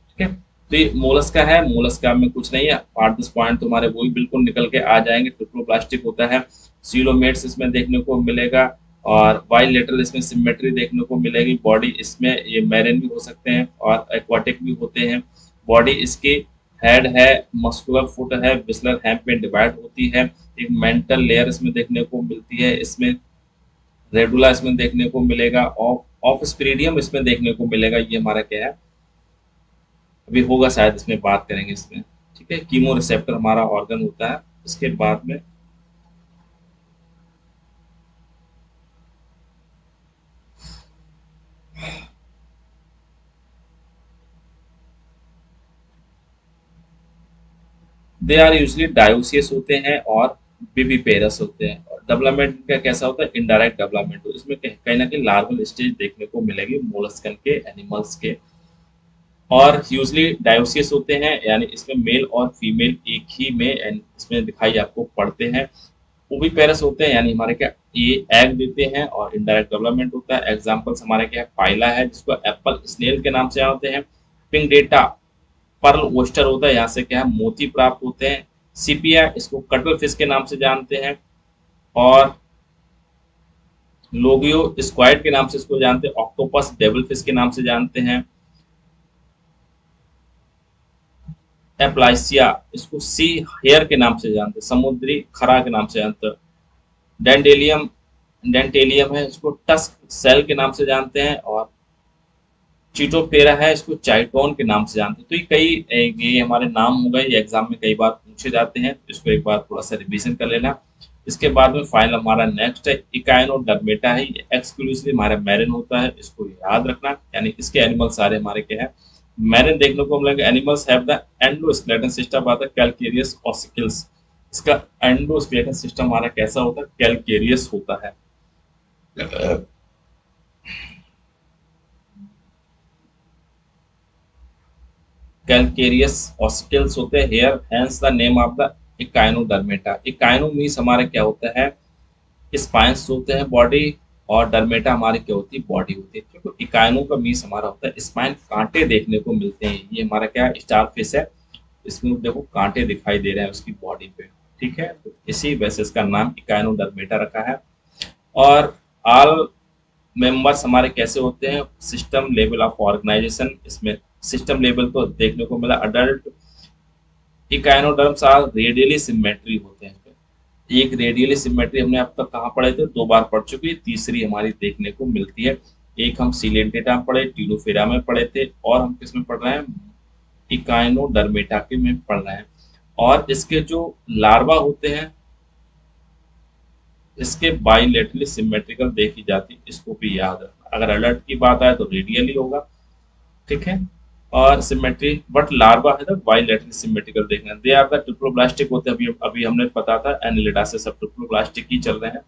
ठीक है, तो ये मोलस्का है, मोलस्का में कुछ नहीं है। 8-10 पॉइंट तुम्हारे वो भी बिल्कुल निकल के आ जाएंगे। ट्रिप्लोप्लास्टिक होता है, सीलोमेट्स इसमें देखने को मिलेगा और बाइलेटरल इसमें सिमेट्री देखने को मिलेगी। बॉडी इसमें ये मैरिन भी हो सकते हैं और एक्वाटिक भी होते हैं। बॉडी इसकी हेड है, मस्कुलर फुट है, बिस्लर हैम पे डिवाइड होती है। एक मेंटल लेयर इसमें देखने को मिलती है, इसमें रेडुला इसमें देखने को मिलेगा, ऑफ स्पीरिडियम इसमें देखने को मिलेगा। ये हमारा क्या है, अभी होगा शायद, इसमें बात करेंगे इसमें। ठीक है, कीमो रिसेप्टर हमारा ऑर्गन होता है। इसके बाद में दे आर यूजली डायोसियस होते हैं और बीबीपेरस होते हैं। और डेवलपमेंट का कैसा होता है, इनडायरेक्ट डेवलपमेंट, इसमें कहीं ना कहीं लार्वल स्टेज देखने को मिलेगी मोलस्कन के, एनिमल्स के। और यूजली डायोसियस होते हैं, यानी इसमें मेल और फीमेल एक ही में इसमें दिखाई आपको पड़ते हैं। ओविपेरस होते हैं, यानी हमारे क्या, ये एग देते हैं और इनडायरेक्ट डेवलपमेंट होता है। एग्जांपल्स हमारे क्या है, पाइला है जिसको एप्पल स्नेल के नाम से जानते हैं। पिंक डेटा पर्ल ओस्टर होता है, यहाँ से क्या है, मोती प्राप्त होते हैं। सीपिया इसको कटल फिश के नाम से जानते हैं और लोगियो स्क्वाइड के नाम से इसको जानते हैं। ऑक्टोपस डेविल फिश के नाम से जानते हैं। एप्लाइसिया इसको सी हेयर के नाम से जानते हैं, समुद्री खरा के नाम से जानते हैं। डेंडेलियम डेंटेलियम है, इसको टस्क सेल के नाम से जानते हैं। और चीटोपेरा है, इसको चाइटोन के नाम से जानते हैं। तो ये ये हमारे नाम हो गए, ये एग्जाम में कई बार पूछे जाते हैं, तो इसको एक बार थोड़ा सा रिवीजन कर लेना। इसके बाद में फाइनल हमारा नेक्स्ट है इकाइनोडर्मेटा है, ये एक्सक्लूसिवली हमारा मैरिन होता है, इसको याद रखना। यानी इसके एनिमल सारे हमारे क्या है, मैरिन देखने को मिलेगा। Animals have the endoskeleton system of the calcareous ossicles. इसका एंडोस्केलेटन सिस्टम हमारा कैसा होता है, कैलकेरियस होता है। कैलकेरियस ऑसिकल्स होते हैं here, hence the name of the Echinodermata. Echino means हमारे क्या होता है, स्पाइंस होते हैं बॉडी, और डर्मेटा हमारी क्या होती है, बॉडी होती है। ठीक है, इकाइनो का मीन्स हमारा होता है स्पाइन, कांटे देखने को मिलते हैं। ये हमारा क्या है, स्टारफिश है, इसमें देखो कांटे दिखाई दे रहे हैं उसकी बॉडी पे। ठीक है, तो इसी वजह से इसका नाम इकाइनोडर्मेटा रखा है। और ऑल मेंबर्स हमारे कैसे होते हैं, सिस्टम लेवल ऑफ ऑर्गेनाइजेशन, इसमें सिस्टम लेवल तो देखने को मिला। Adult echinoderms are radially symmetry होते हैं। एक रेडियली सिमेट्री हमने अब तक कहाँ पढ़े थे, 2 बार पढ़ चुके, तीसरी हमारी देखने को मिलती है। एक हम सिलेंटेटा में पढ़े, टीनोफेरा में पढ़े थे, और हम किस में पढ़ रहे हैं, इकाइनोडर्मेटा के में पढ़ रहे हैं। और इसके जो लार्वा होते हैं, इसके बाइलेटरली सिमेट्रिकल देखी जाती है, इसको भी याद रखना। अगर अडल्ट की बात आए तो रेडियली होगा। ठीक है, और सिमेट्री बट लार्वा है द बाइलेटरली सिमेट्रिकल देखना, दे आर द ट्रिप्लोब्लास्टिक होते हैं, अभी अभी हमने पता था एनिलिडा से सब ट्रिप्लोब्लास्टिक ही चल रहे हैं।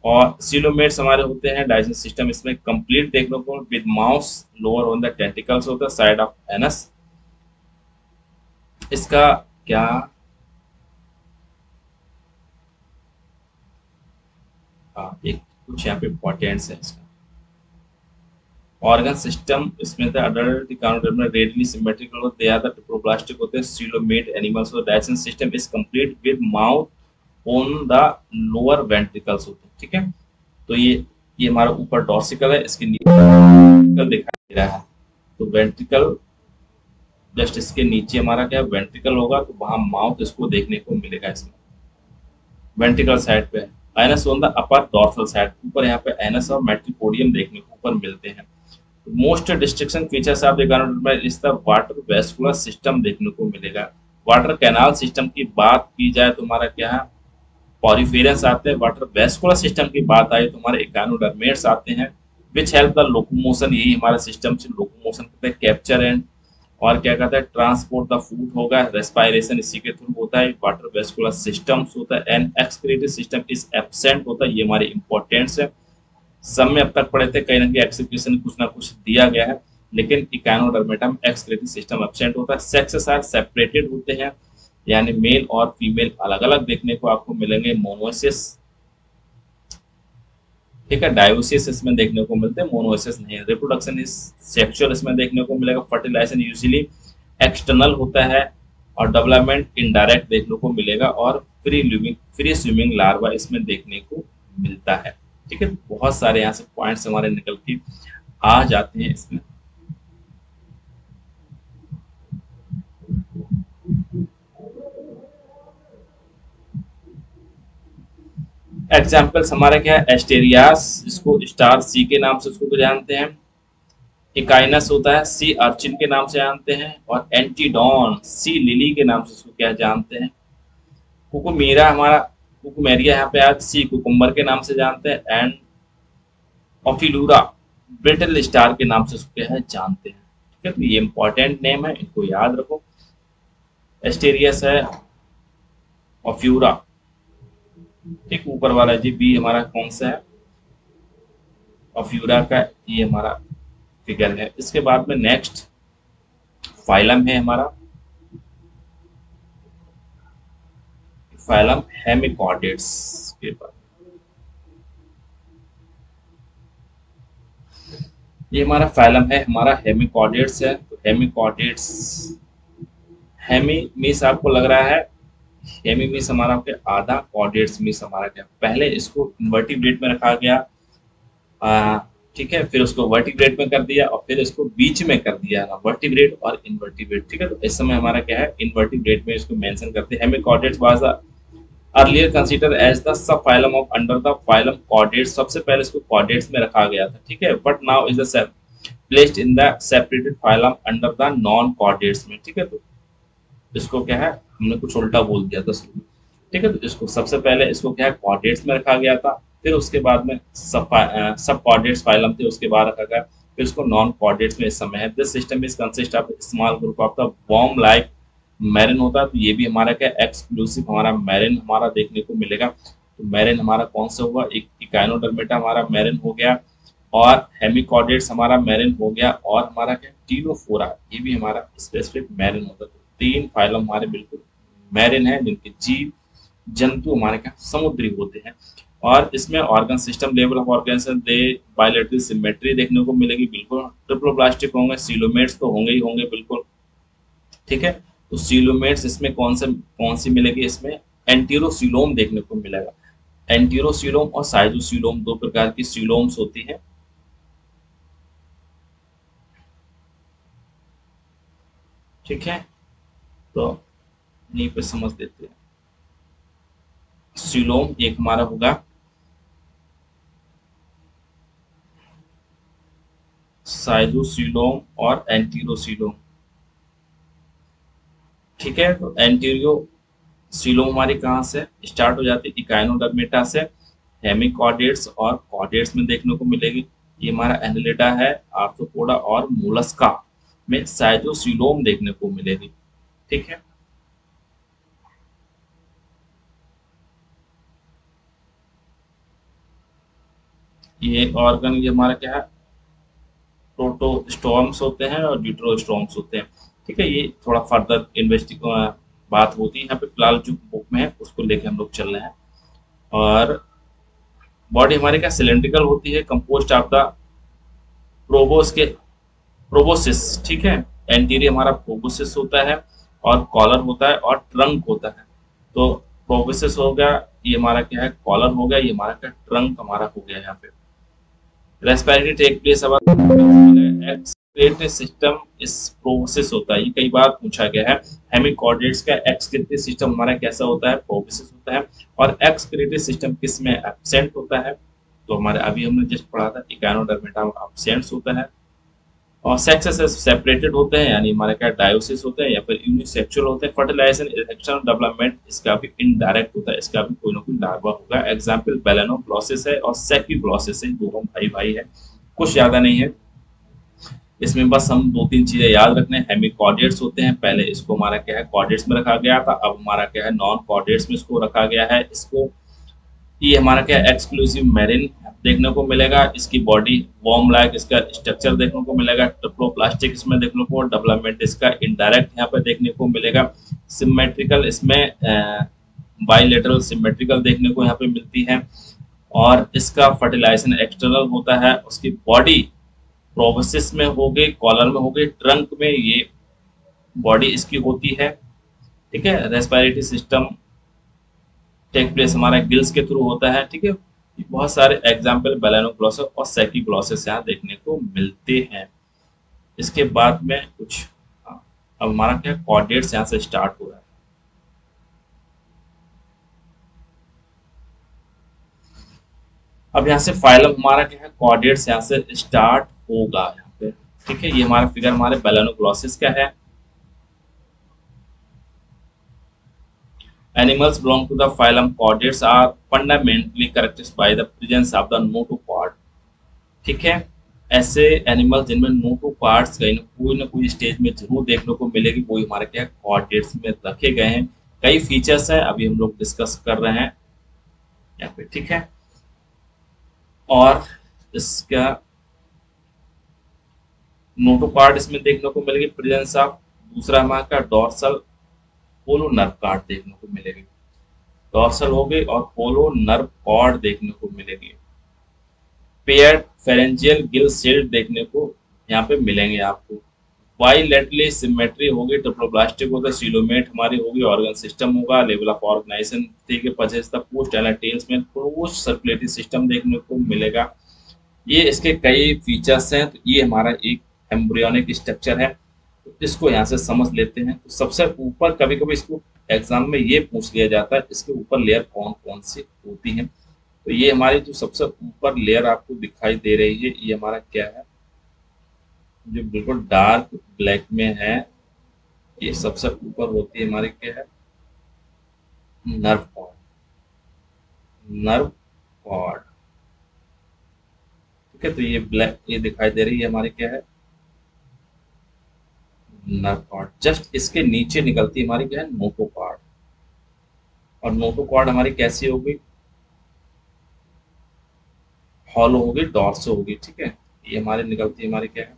और सीलोमेट्स हमारे होते हैं डाइजेशन सिस्टम इसमें कंप्लीट देखने को, with mouse lower on the tentacles होता है साइड ऑफ एनस। इसका क्या, हाँ एक कुछ यहाँ पे इम्पोर्टेंट्स है इसका। ऑर्गन सिस्टम इसमें द अडल्ट इकोनोडर्म में रेडियली सिमेट्रिकल होते, दे आर द ट्रिप्लोब्लास्टिक होते हैं सीलोमेट एनिमल्स, और digestion system is complete with mouth on the lower ventricles होते हैं, ठीक है। तो ये हमारा ऊपर डॉर्सिकल है, इसके नीचे वेंट्रिकल दिखाई दे रहा है, तो वेंट्रिकल जस्ट इसके नीचे हमारा क्या वेंट्रिकल होगा, तो वहां माउथ इसको देखने को मिलेगा इसमें वेंट्रिकल साइड पे। Anus on the upper dorsal side, ऊपर यहाँ पे एनस और मेट्रिपोडियम देखने को ऊपर मिलते हैं। मोस्ट डिस्ट्रिक्शन फीचर्स आप देखा इस द वाटर वेस्कुलर सिस्टम देखने को मिलेगा। वाटर कैनाल सिस्टम की बात की जाए तो हमारा क्या है पॉरीफेरस आते हैं, वाटर वेस्कुलर सिस्टम की बात आई तो हमारे इकानोडर्मेट्स आते हैं, विच हेल्प द लोकोमोशन, यही हमारा सिस्टम से लोकोमोशन करते हैं, कैप्चर एंड और क्या कहता है ट्रांसपोर्ट द फूड होगा, रेस्पायरेशन इसी के थ्रू होता है, वाटर वेस्कुलर सिस्टम्स होता है, and excretory system is absent होता है, ये हमारे इंपॉर्टेंट्स है। सब में अब तक पढ़े थे कहीं ना कहीं एक्सक्रीशन कुछ ना कुछ दिया गया है, लेकिन इकानोडर्मेटा में एक्सक्रीटरी सिस्टम एब्सेंट होता है। सेक्सेस आर सेपरेटेड होते हैं, यानी मेल और फीमेल अलग अलग देखने को आपको मिलेंगे, मोनोसिस, ठीक है, डायोसिस इसमें देखने को मिलते हैं, मोनोसिस नहीं। रिप्रोडक्शन इज सेक्सुअल इसमें देखने को मिलेगा, फर्टिलाइजेशन यूजुअली एक्सटर्नल होता है, और डेवलपमेंट इनडायरेक्ट देखने को मिलेगा, और फ्री स्विमिंग लार्वा इसमें देखने को मिलता है, ठीक है। बहुत सारे यहाँ से पॉइंट्स हमारे निकल के आ जाते हैं इसमें। एग्जाम्पल्स हमारे क्या है, एस्टेरियास इसको स्टार सी के नाम से उसको जानते हैं, इकाइनस होता है सी अर्चिन के नाम से जानते हैं, और एंटीडॉन सी लिली के नाम से उसको क्या जानते हैं। कुकुमेरा हमारा कुकुमेरिया यहाँ पे आज सी कुकुम्बर के नाम से जानते हैं, एंड ऑफिलूरा ब्रिटल स्टार के नाम से उसको क्या है जानते हैं, ठीक है। तो ये इंपॉर्टेंट नेम है, इनको याद रखो। एस्टेरियस है, ऑफ्यूरा, ठीक, ऊपर वाला जी बी हमारा कौन सा है ऑफ्यूरा का, ये हमारा फिगर है। इसके बाद में नेक्स्ट फाइलम है हमारा, फाइलम हेमिकॉर्डेट्स के बाद ये हमारा फाइलम है, हमारा हेमिकॉर्डेट्स है। तो हेमिकॉर्डेट्स, हेमी मीन्स आपको लग रहा है हेमी मीन्स हमारा क्या आधा, कॉर्डेट्स मीन्स हमारा क्या, पहले इसको इन्वर्टिब्रेट में रखा गया, ठीक है, फिर उसको वर्टिब्रेट में कर दिया, और फिर इसको बीच में कर दिया ना वर्टिब्रेट और इनवर्टिब्रेट, ठीक है। तो इस समय हमारा क्या है इनवर्टिब्रेट में इसको मेंशन करते हैं। Hemichordates was earlier consider as the sub phylum of under the phylum chordates, सबसे पहले इसको कॉर्डेट्स में रखा गया था, ठीक है, but now is the placed in the separated phylum under the non chordates में, ठीक है। तो इसको क्या है हमने कुछ उल्टा बोल दिया था, ठीक है। तो इसको सबसे पहले इसको क्या है कॉर्डेट्स में रखा गया था, फिर उसके बाद में सब कॉर्डेट्स फाइलम थे, उसके बाद रखा गया, फिर इसको नॉन कॉर्डेट्स में इस समय है। This system is consist of small group of the worm like marine होता है, तो ये भी हमारा क्या एक्सक्लूसिव हमारा मैरिन हमारा देखने को मिलेगा। तो मैरिन हमारा कौन सा हुआ, एक इकाइनोडर्मेटा हमारा मैरिन हो गया, और हेमिकॉर्डेट्स हमारा मैरिन हो गया, और हमारा क्या टीलोफोरा ये भी हमारा स्पेसिफिक मैरिन होता है। तो 3 फाइलम हमारे बिल्कुल मैरिन है, जिनके जीव जंतु हमारे क्या समुद्री होते हैं। और इसमें organ system level of organ they bilateral symmetry देखने को मिलेगी, बिल्कुल ट्रिप्लोप्लास्टिक होंगे, सीलोमेट्स तो होंगे ही होंगे बिल्कुल, ठीक है। तो सीलोमेट्स इसमें कौन सी मिलेगी, इसमें एंटीरोसीलोम देखने को मिलेगा। एंटीरोसीलोम और साइजोसीलोम 2 प्रकार की सीलोम्स होती हैं, ठीक है। तो यहीं पे समझ देते हैं, सीलोम एक हमारा होगा साइजोसीलोम और एंटीरोसीलोम, ठीक है। तो एंटीरियो सीलोम हमारी कहाँ से स्टार्ट हो जाती है, इकाइनोडर्मेटा से, हेमिकॉर्डेट्स और कॉर्डेट्स में देखने को मिलेगी। ये हमारा एनिलिडा है, आर्थ्रोपोडा और मोलस्का, में साइटोसिलोम देखने को मिलेगी। ठीक है, ये ऑर्गन ये हमारा क्या है, प्रोटोस्टोम्स होते हैं और ड्यूटेरोस्टोम्स होते हैं। ठीक है, ये थोड़ा फर्दर इन्वेस्टिग बात होती है, यहाँ पे फिलहाल जो बुक में है उसको लेके हम लोग चल रहे हैं। और बॉडी हमारी क्या सिलेंड्रिकल होती है, कंपोस्ट ऑफ द प्रोबोस के प्रोबोसिस। ठीक है, एंटीरियर हमारा प्रोबोसिस होता है और कॉलर होता है और ट्रंक होता है। तो प्रोबोसिस हो गया, ये हमारा क्या है कॉलर हो गया, ये हमारा क्या ट्रंक हमारा हो गया। यहाँ पे रेस्पिरेटरी टेक प्लेस अब एक्सक्रीटरी सिस्टम इस प्रोसेस होता है, ये कई बार पूछा गया है। हेमिकॉर्डेट्स का एक्सक्रीटरी सिस्टम हमारा कैसा होता है, प्रोसेस होता है। और एक्सक्रीटरी सिस्टम किस में एब्सेंट होता है, तो हमारे अभी हमने जस्ट पढ़ा था इकानोडर्मेटा में एब्सेंट होता है। और सेक्सेस सेपरेटेड होते हैं, यानी हमारे क्या डायोसिस होते हैं या फिर यूनिसेक्सुअल होते हैं। फर्टिलाइजेशन इरेक्शन डेवलपमेंट इसका भी इनडायरेक्ट होता है, इसका भी कोई ना कोई लार्वा होगा। एग्जाम्पल बेलेनोग्लोसिस है और सेक्यूग्लोसिस है, दोनों भाई भाई है, कुछ ज्यादा नहीं है। इसमें बस हम दो तीन चीजें याद रखने हैं। हेमिकॉर्डेट्स होते हैं, पहले इसको हमारा क्या है कॉर्डेट्स में रखा गया था, अब हमारा क्या है नॉन कॉर्डेट्स में इसको रखा गया है। इसको ये हमारा क्या एक्सक्लूसिव मेरिन देखने को मिलेगा। इसकी बॉडी वॉर्म लाइक इसका स्ट्रक्चर देखने को मिलेगा। ट्रिप्लोप्लास्टिक इसमें देखने को, डेवलपमेंट इसका इनडायरेक्ट यहाँ पे देखने को मिलेगा। सिमेट्रिकल इसमें बाइलेटरल सिमेट्रिकल देखने को यहाँ पे मिलती है। और इसका फर्टिलाइजेशन एक्सटर्नल होता है। उसकी बॉडी प्रोबोसिस में हो गई, कॉलर में हो गई, ट्रंक में ये बॉडी इसकी होती है। ठीक है, रेस्पिरेटरी सिस्टम टेक प्लेस हमारा गिल्स के थ्रू होता है। ठीक है, बहुत सारे एग्जाम्पल बेलेनोग्लोसिस और सेक्यूग्लोसिस यहाँ देखने को मिलते हैं। इसके बाद में कुछ अब हमारा क्या कॉर्डेट्स यहाँ से स्टार्ट हो रहा है। अब यहाँ से फाइलम हमारा क्या है कॉर्डेट्स यहाँ से स्टार्ट होगा यहाँ पे। ठीक है, ये हमारा फिगर हमारे बेलेनोग्लोसिस का है। Animals belong to the phylum Chordates are fundamentally characterized by the presence of the notochord। ठीक है, ऐसे एनिमल जिनमें नोटोकॉर्ड्स कोई ना कोई स्टेज में जरूर देखने को मिलेगी, वो हमारे क्या कॉर्डेट्स में रखे गए हैं। कई फीचर्स है, अभी हम लोग डिस्कस कर रहे हैं यहाँ पे। ठीक है, और इसका नोटोकॉर्ड इसमें देखने को मिलेगी प्रेजेंस ऑफ। दूसरा हमारा डोर्सल पोलो नर्व कार्ड देखने को मिलेगी, डोर्सल हो गई, और पोलो नर्व कॉर्ड देखने को मिलेगी। पेयर्ड फेरेंजियल गिल सेल देखने को यहाँ पे मिलेंगे आपको। बाइलेटरली सिमेट्री होगी, ट्रिप्लोप्लास्टिक होगा, सीलोमेट हमारी होगी, ऑर्गन सिस्टम होगा, लेवल ऑफ ऑर्गेनाइजेशन ठीक है, possess the post and tails में पोस्ट सर्कुलेटरी सिस्टम देखने को मिलेगा। ये इसके कई फीचर्स हैं। तो ये हमारा एक एम्ब्रियोनिक स्ट्रक्चर है, तो इसको यहाँ से समझ लेते हैं। तो सबसे ऊपर कभी कभी इसको एग्जाम में ये पूछ लिया जाता है, इसके ऊपर लेयर कौन कौन सी होती है। तो ये हमारी जो सबसे ऊपर लेयर आपको दिखाई दे रही है, ये हमारा क्या है, जो बिल्कुल डार्क ब्लैक में है, ये सबसे ऊपर होती है हमारी क्या है नर्व कॉर्ड। नर्व कॉर्ड ठीक है, तो ये ब्लैक ये दिखाई दे रही है हमारी क्या है नर्व कॉर्ड। जस्ट इसके नीचे निकलती है हमारी क्या है नोटोकॉर्ड। और नोटोकॉर्ड हमारी कैसी होगी, हॉलो होगी, डॉर्सो होगी। ठीक है, ये हमारे निकलती है हमारी क्या है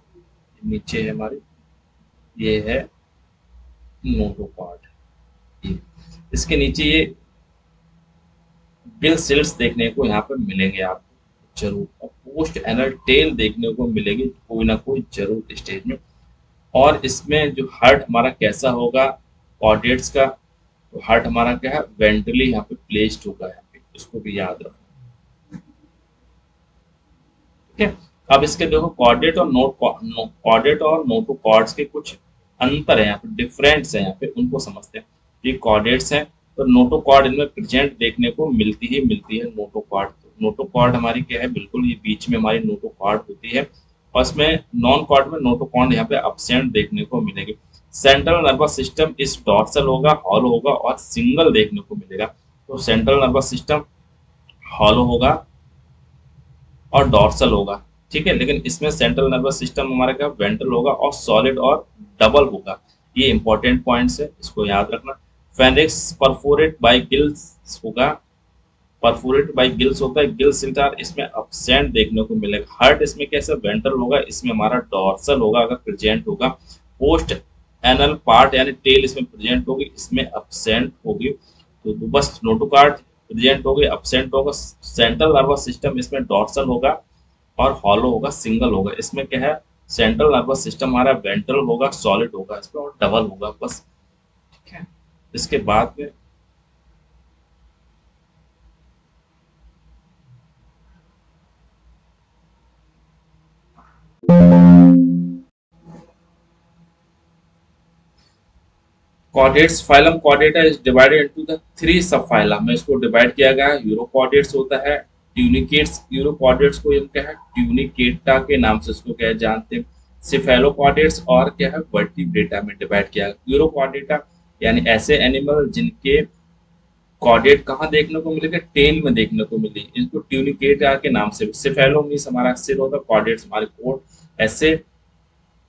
नीचे है हमारी, ये है नोटोकॉर्ड। इसके नीचे ये गिल सेल्स देखने को यहाँ पे मिलेंगे आपको जरूर, और पोस्ट एनल टेल देखने को मिलेगी कोई ना कोई जरूर स्टेज में। और इसमें जो हार्ट हमारा कैसा होगा कॉर्डेट्स का, तो हार्ट हमारा क्या है वेंट्रली यहाँ पे प्लेस्ड होगा, यहाँ पे इसको भी याद रखना। ठीक है, अब इसके देखो कॉर्डेट और कॉर्डेट और नोटोकॉर्ड्स के कुछ अंतर है यहाँ पे, डिफरेंस है यहाँ पे, उनको समझते हैं। ये कॉर्डेट्स हैं तो नोटोकॉर्ड इनमें प्रेजेंट देखने को मिलती ही मिलती है। नोटोकॉर्ड नोटोकॉर्ड हमारी क्या है बिल्कुल ये बीच में हमारी नोटोकॉर्ड होती है, और इसमें नॉन कॉर्ड में नोटोकॉर्ड यहाँ पे एब्सेंट देखने को मिलेगी। सेंट्रल नर्वस सिस्टम इस डॉर्सल होगा, हॉलो होगा और सिंगल देखने को मिलेगा। तो सेंट्रल नर्वस सिस्टम हॉलो होगा और डॉर्सल होगा। ठीक है, लेकिन इसमें सेंट्रल नर्वस सिस्टम हमारा क्या वेंट्रल होगा और सॉलिड और डबल होगा। ये इंपॉर्टेंट पॉइंट्स है, इसको याद रखना। फेनिक्स परफोरेट बाय गिल्स होगा, परफोरेट बाय गिल्स होता है, गिल सिल्टार इसमें absent देखने को मिलेगा। हार्ट इसमें कैसे वेंट्रल होगा, इसमें हमारा डॉर्सल होगा अगर प्रेजेंट होगा। पोस्ट एनल पार्ट यानी टेल इसमें प्रेजेंट होगी, इसमें absent होगी। तो बस नोटोकार्ड प्रेजेंट होगी, absent होगा। सेंट्रल नर्वस सिस्टम इसमें डॉर्सल होगा और हॉलो होगा, सिंगल होगा। इसमें क्या है, सेंट्रल नर्वस सिस्टम हमारा वेंट्रल होगा, सॉलिड होगा इसमें और डबल होगा बस। ठीक है, इसके बाद में chordates phylum Chordata is divided into the three सब फाइलम में इसको डिवाइड किया गया है। यूरोकॉर्डेट्स होता है, ट्यूनिकेट्स, यूरोकॉर्डेट्स को हम क्या है ट्यूनिकेटा के नाम से इसको क्या है जानते हैं। सिफेलोकॉर्डेट्स और क्या है वर्टिब्रेटा में डिवाइड किया गया। यूरोकॉर्डेटा यानी ऐसे एनिमल जिनके कॉर्डेट कहाँ देखने को मिलेगा, टेल में देखने को मिली, इनको ट्यूनिकेटा के नाम से। सिफेलो मीन्स हमारा सिर होता है, कॉर्डेट्स हमारे कोट। ऐसे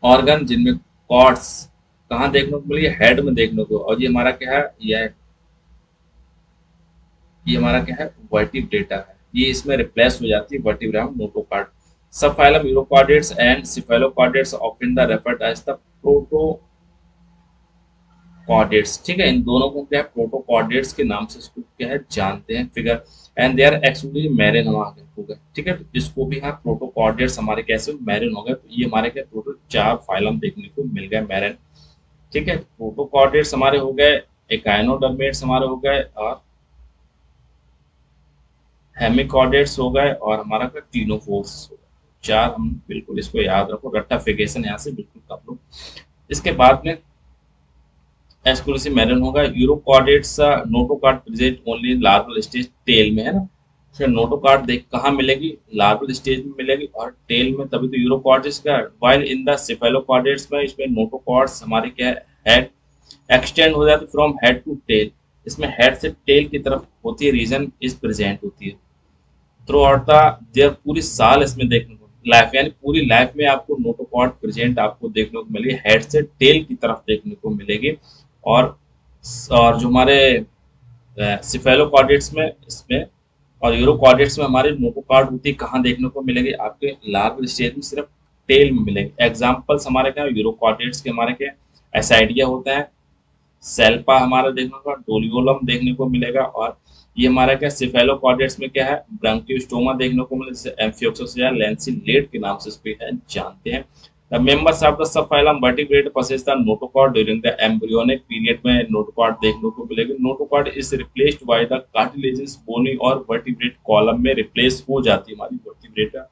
ऑर्गन जिनमें कॉर्ड्स कहाँ देखने को मिली, हेड में देखने को। और ये हमारा क्या है, ये हमारा क्या है वर्टिब्रेटा है, ये इसमें रिप्लेस हो जाती है vertebra notochord. Sub phylum urochordates and cephalochordates often the referred as the protochordates. ठीक है, इन दोनों को क्या है प्रोटोकॉर्डेट्स के नाम से इसको क्या है जानते हैं। Figure and they are actually marine हमारे हो गए। ठीक है, तो इसको भी हाँ प्रोटोकॉर्डेट्स हमारे कैसे मैरिन हो गए। तो ये हमारे क्या टोटल चार फाइलम देखने को मिल गए मैरिन। ठीक है, प्रोटोकॉर्डेट्स हमारे हो गए, एकाइनोडर्मेट्स हमारे हो गए, और हेमिकॉर्डेट्स हो गए, और हमारा का टीनोफोर्स हो गए। चार हम बिल्कुल इसको याद रखो, रट्टाफिकेशन यहाँ से बिल्कुल कर लो। इसके बाद में एक्सक्लूसिव मैरिन होगा। Urochordates notochord present only larval stage tail में है ना। फिर नोटोकॉर्ड देख कहाँ मिलेगी, लार्वल स्टेज में मिलेगी और टेल में, तभी तो यूरोकॉर्डेट्स का। वाइल इन द सिफेलोकॉर्डेट्स में इसमें नोटोकॉर्ड्स हमारे क्या है हेड एक्सटेंड हो जाती है फ्रॉम हेड टू टेल। इसमें हेड से टेल की तरफ होती है, रीजन इज प्रेजेंट होती है थ्रू आउट द देयर। पूरी साल इसमें देखने को लाइफ यानी पूरी लाइफ में आपको नोटोकॉर्ड प्रेजेंट आपको देखने को मिलेगी, हेड से टेल की तरफ देखने को मिलेगी। और जो हमारे सिफेलोकॉर्डेट्स में इसमें और यूरोकॉर्डेट्स में हमारे नोटोकॉर्ड होती है, कहाँ देखने को मिलेगी, आपके लार्वल स्टेज में सिर्फ टेल में मिलेगी। एग्जाम्पल्स हमारे क्या यूरोकॉर्डेट्स के हमारे क्या एसाइडिया होता है, सेल्पा हमारा देखने को, डोलियोलम देखने को मिलेगा। और ये हमारा क्या सिफेलोकॉर्डेट्स में क्या है ब्रांकियोस्टोमा देखने को मिलेगा, जिसे एम्फियोक्सस या लेंसिलेट के नाम से इसको जानते हैं। The members of the subphylum vertebrate possess the notochord during the embryonic period में नोटोकॉर्ड देखने को मिलेगी। Notochord is replaced by the cartilaginous bony और वर्टिब्रेट कॉलम में रिप्लेस हो जाती है हमारी वर्टिब्रेटा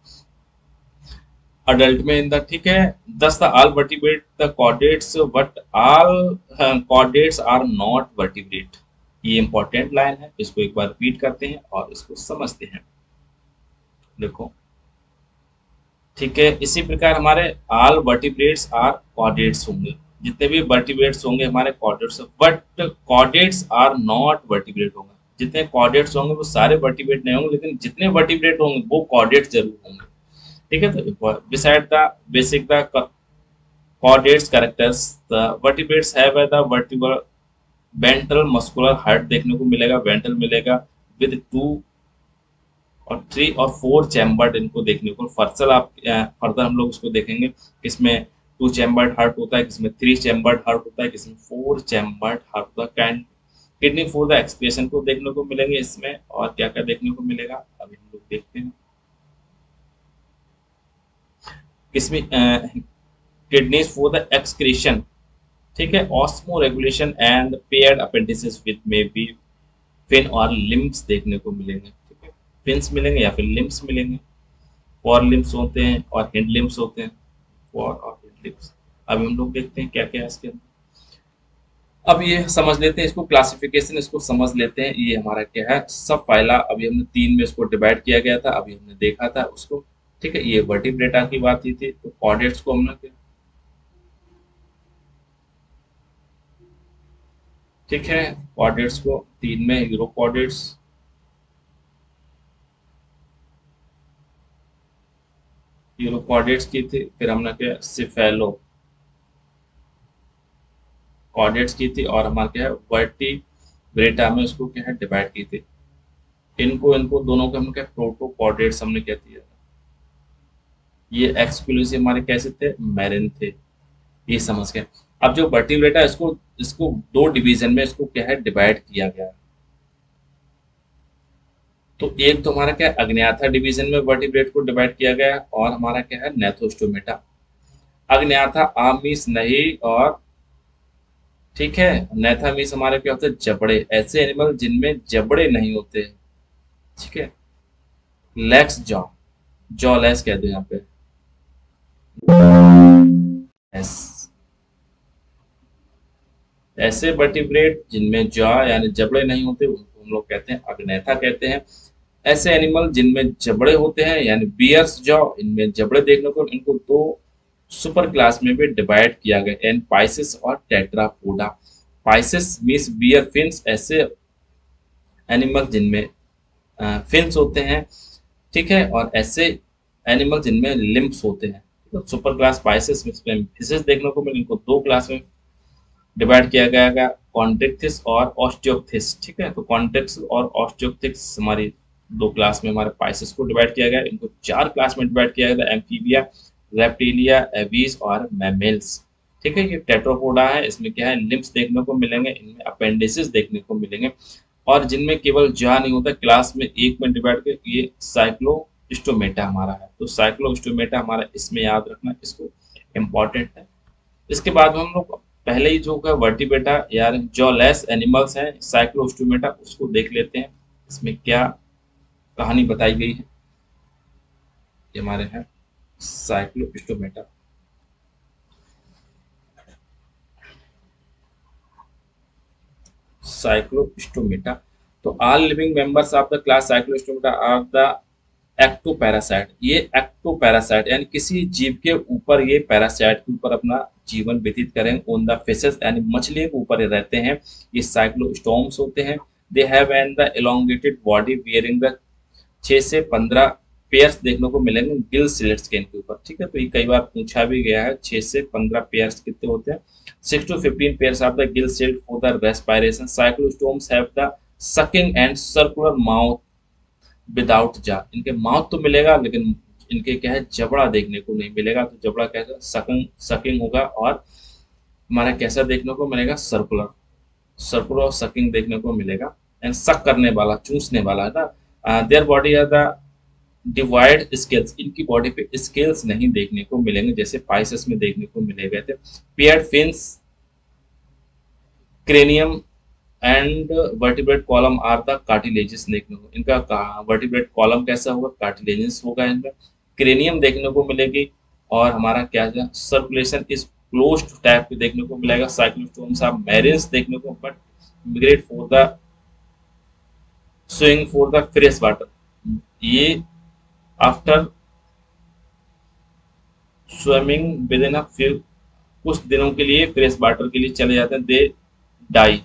अडल्ट में इन द। ठीक है, thus the all vertebrate the chordates but all chordates are not vertebrate. ये इंपॉर्टेंट लाइन है, इसको एक बार रिपीट करते हैं और इसको समझते हैं। देखो, ठीक है, इसी प्रकार हमारे ऑल वर्टिब्रेट्स आर कॉर्डेट्स होंगे, जितने भी वर्टिब्रेट्स होंगे हमारे chordates, but chordates are not vertebrate होंगे। जितने कॉर्डेट्स होंगे वो सारे वर्टिब्रेट नहीं होंगे, लेकिन जितने वर्टिब्रेट होंगे वो कॉर्डेट्स जरूर होंगे। ठीक है, तो beside the basic the chordates characters the vertebrates have the vertebral ventral muscular heart देखने को मिलेगा, वेंट्रल मिलेगा विद टू और थ्री और फोर चैम्बर्ड इनको देखने को। फर्सल आप फर्दर हम लोग उसको देखेंगे, किसमें टू चैम्बर्ड हार्ट होता है, किसमें थ्री चैम्बर्ड हार्ट होता है, किसमें फोर चैम्बर्ड हार्ट होता है। किडनी फॉर द एक्सप्रेशन को देखने को मिलेंगे इसमें, और क्या क्या देखने को मिलेगा अभी हम लोग देखते हैं। किसमें किडनीज फॉर द एक्सक्रीशन, ठीक है, osmoregulation and paired appendices with may be fin और लिम्स देखने को मिलेंगे। ठीक है, फिन्स मिलेंगे या फिर लिम्स मिलेंगे। फॉर लिम्स होते हैं और हिंड लिम्स होते हैं, फॉर और हिंड लिम्स। अभी हम लोग देखते हैं क्या क्या है इसके अंदर। अब ये समझ लेते हैं इसको, क्लासिफिकेशन इसको समझ लेते हैं। ये हमारा क्या है सब फाइला, अभी हमने तीन में इसको डिवाइड किया गया था, अभी हमने देखा था उसको। ठीक है, ये वर्टिब्रेटा की बात की थी, तो कॉर्डेट्स को हमने क्या, ठीक है, कॉर्डेट्स को तीन में यूरोकॉर्डेट्स, यूरोकॉर्डेट्स की थी, फिर हमने क्या सिफेलो कॉर्डेट्स की थी, और हमारा क्या है वर्टिब्रेटा में उसको क्या है डिवाइड की थी। इनको इनको दोनों को हम क्या प्रोटोकॉर्डेट्स हमने क्या दिया। ये एक्सक्लूसिव हमारे कैसे थे, मैरिन थे। ये समझ गए। अब जो वर्टिब्रेटा इसको इसको दो डिवीजन में इसको क्या है डिवाइड किया गया। तो एक तो हमारा क्या है अग्न्याथा डिवीजन में वर्टिब्रेट को डिवाइड किया गया, और हमारा क्या है नेथोस्टोमेटा। अग्न्याथा आम मीन्स नहीं, और ठीक है नेथा मीन्स हमारे क्या होते हैं जबड़े, ऐसे एनिमल जिनमें जबड़े नहीं होते। ठीक है। लेग्स जॉ लेस कह दो यहाँ पे। एस ऐसे वर्टिब्रेट जिनमें जॉ यानी जबड़े नहीं होते उनको हम लोग कहते हैं अग्न्याथा कहते हैं। ऐसे एनिमल जिनमें जबड़े होते हैं यानी बियर्स जॉ, इनमें जबड़े देखने को, इनको दो सुपर क्लास में भी डिवाइड किया गया, एन पाइसिस और Tetrapoda. Pisces means bear fins, ऐसे एनिमल जिनमें फिन्स होते हैं। ठीक है। और ऐसे एनिमल जिनमें लिम्फ्स होते हैं। तो सुपर क्लास पाइसिस में फिशेस देखने को मिले, इनको दो क्लास में डिवाइड किया गया है, कॉन्ट्रिक्थिस और ऑस्टियोक्थिस। ठीक है। तो कॉन्ट्रिक्स और ऑस्टियोक्थिस हमारी दो क्लास में हमारे पाइसिस को डिवाइड किया गया, इनको चार क्लास में डिवाइड किया गया, एम्फीबिया, रेप्टिलिया, एवीज और मैमेल्स। ठीक है। ये टेट्रोपोडा है, इसमें क्या है लिम्फ्स देखने को मिलेंगे, इनमें अपेंडिसेस देखने को मिलेंगे, और जिनमें केवल जहा नहीं होता, क्लास में एक में डिवाइड कर, ये साइक्लोस्टोमेटा हमारा है। तो साइक्लोस्टोमेटा हमारा इसमें याद रखना, इसको इम्पोर्टेंट है। इसके बाद हम लोग पहले ही जो है वर्टिब्रेटा यार जो लेस एनिमल्स हैं साइक्लोस्टोमेटा, उसको देख लेते हैं इसमें क्या कहानी बताई गई है। ये हमारे हैं साइक्लोस्टोमेटा। साइक्लोस्टोमेटा। तो all living members of the class Cyclostomata are the ectoparasite. ये एक्टोपैरासाइट यानी किसी जीव के ऊपर, ये पैरासाइट के ऊपर अपना जीवन व्यतीत करें, ऑन द फिशेस यानी मछली के ऊपर रहते हैं। ये साइक्लोस्टोम्स होते हैं। They have an the elongated body wearing the 6 से 15 पेयर्स देखने को मिलेंगे गिल स्लिट्स के इनके ऊपर। ठीक है। तो ये कई बार पूछा भी गया है, 6 से 15 पेयर्स कितने होते हैं, 6 to 15 pairs of the Gill slit for the respiration. Cyclostomes have the sucking and circular mouth without जा। इनके माउथ तो मिलेगा लेकिन इनके क्या है जबड़ा देखने को नहीं मिलेगा। तो जबड़ा कैसा सकिंग सकिंग होगा, और हमारा कैसा देखने को मिलेगा सर्कुलर, सर्कुलर और सकिंग देखने को मिलेगा, एंड सक करने वाला, चूसने वाला है ना। Their body are the divide scales. इनकी बॉडी पे स्केल्स नहीं देखने को मिलेंगे जैसे पाइसेस में देखने को मिले गए थे। Paired fins, cranium and vertebrate column are the cartilages देखने को। इनका वर्टिब्रेट कॉलम कैसा होगा, कार्टिलेजेस होगा इनका। क्रेनियम देखने को मिलेगी, और हमारा क्या है सर्कुलेशन इज क्लोज्ड टाइप पे देखने को मिलेगा। साइक्लोस्टोम्स ऑफ मैरिन्स देखने को, but migrate for the swing for the fresh water. ये after swimming within a few, कुछ दिनों के लिए फ्रेश वाटर के लिए चले जाते हैं, they die.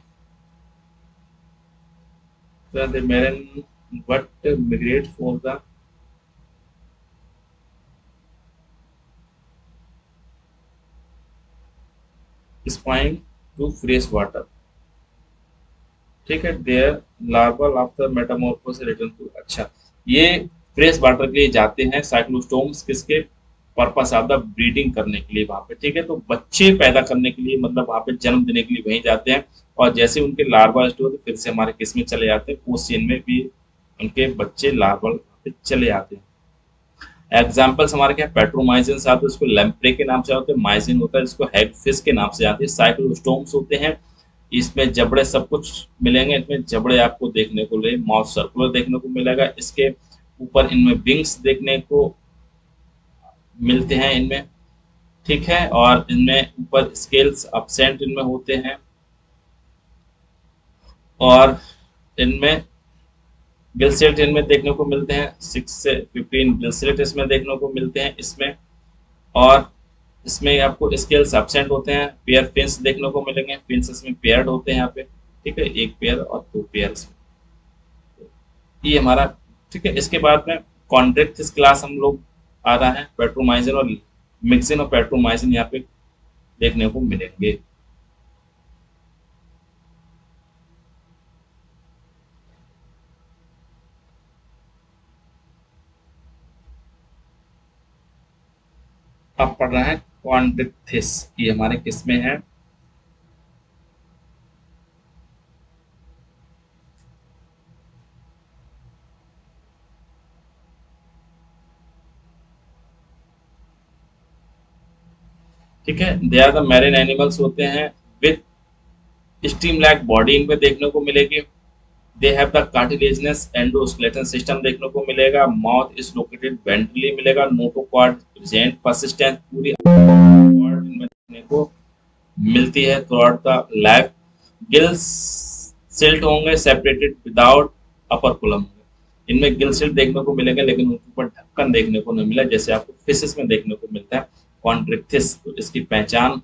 the marine but migrate for the spine to fresh water। ठीक है। Their larval after metamorphosis return to. अच्छा, ये फ्रेश वाटर के लिए जाते हैं साइक्लोस्टोम्स, किसके पर्पस ऑफ द ब्रीडिंग करने के लिए वहां पे। ठीक है। तो बच्चे पैदा करने के लिए, मतलब वहां पे जन्म देने के लिए वहीं जाते हैं, और जैसे उनके लार्वा स्टोर फिर से हमारे किस में चले जाते हैं, ओशियन में भी उनके बच्चे लार्वल चले आते हैं। एग्जाम्पल्स हमारे क्या पेट्रोमाइजिन से आते हैं, उसको लैम्प्रे के नाम से आते हैं, माइजिन होता है जिसको हेगफिश के नाम से आते हैं। साइक्लोस्टोम्स होते हैं, इसमें जबड़े सब कुछ मिलेंगे, इसमें जबड़े आपको देखने को मिले, माउथ सर्कुलर देखने को मिलेगा, इसके ऊपर इनमें विंग्स देखने को मिलते हैं इनमें। ठीक है। और इनमें ऊपर स्केल्स अपसेंट इनमें होते हैं, और इनमें गिलसेट इनमें देखने को मिलते हैं, 6 से 15 गिलसेट इसमें देखने को मिलते हैं इसमें। और इसमें आपको स्केल्स एब्सेंट होते हैं, पेयर फिन्स देखने को मिलेंगे, फिन्स इसमें पेयर्ड होते हैं यहाँ पे। ठीक है। एक पेयर और दो पेयर, ये हमारा। ठीक है। इसके बाद में कॉन्ट्रिक्थिस क्लास हम लोग आ रहा है, पेट्रोमाइसिन और मिक्सिन और पेट्रोमाइसिन यहाँ पे देखने को मिलेंगे। अब पढ़ रहे हैं कॉन्ड्रिक्थिस, ये हमारे किस में है? ठीक है, they are the marine animals होते हैं विद स्टीम लाइक बॉडी, इनमें देखने को मिलेगी। दे have the cartilaginous endoskeleton system देखने को मिलेगा। माउथ इज लोकेटेड वेंट्रली मिलेगा। नोटोकॉर्ड प्रेजेंट, परसिस्टेंट पूरी कॉर्ड इनमें देखने को मिलती है through out the life. Gills silt होंगे सेपरेटेड विदाउट अपर कुलम। इनमें गिल सिल्ट देखने को मिलेगा लेकिन उनके ऊपर ढक्कन देखने को नहीं मिला, जैसे आपको फिशेस में देखने को मिलता है। कॉन्ट्रिक्थिस, तो इसकी पहचान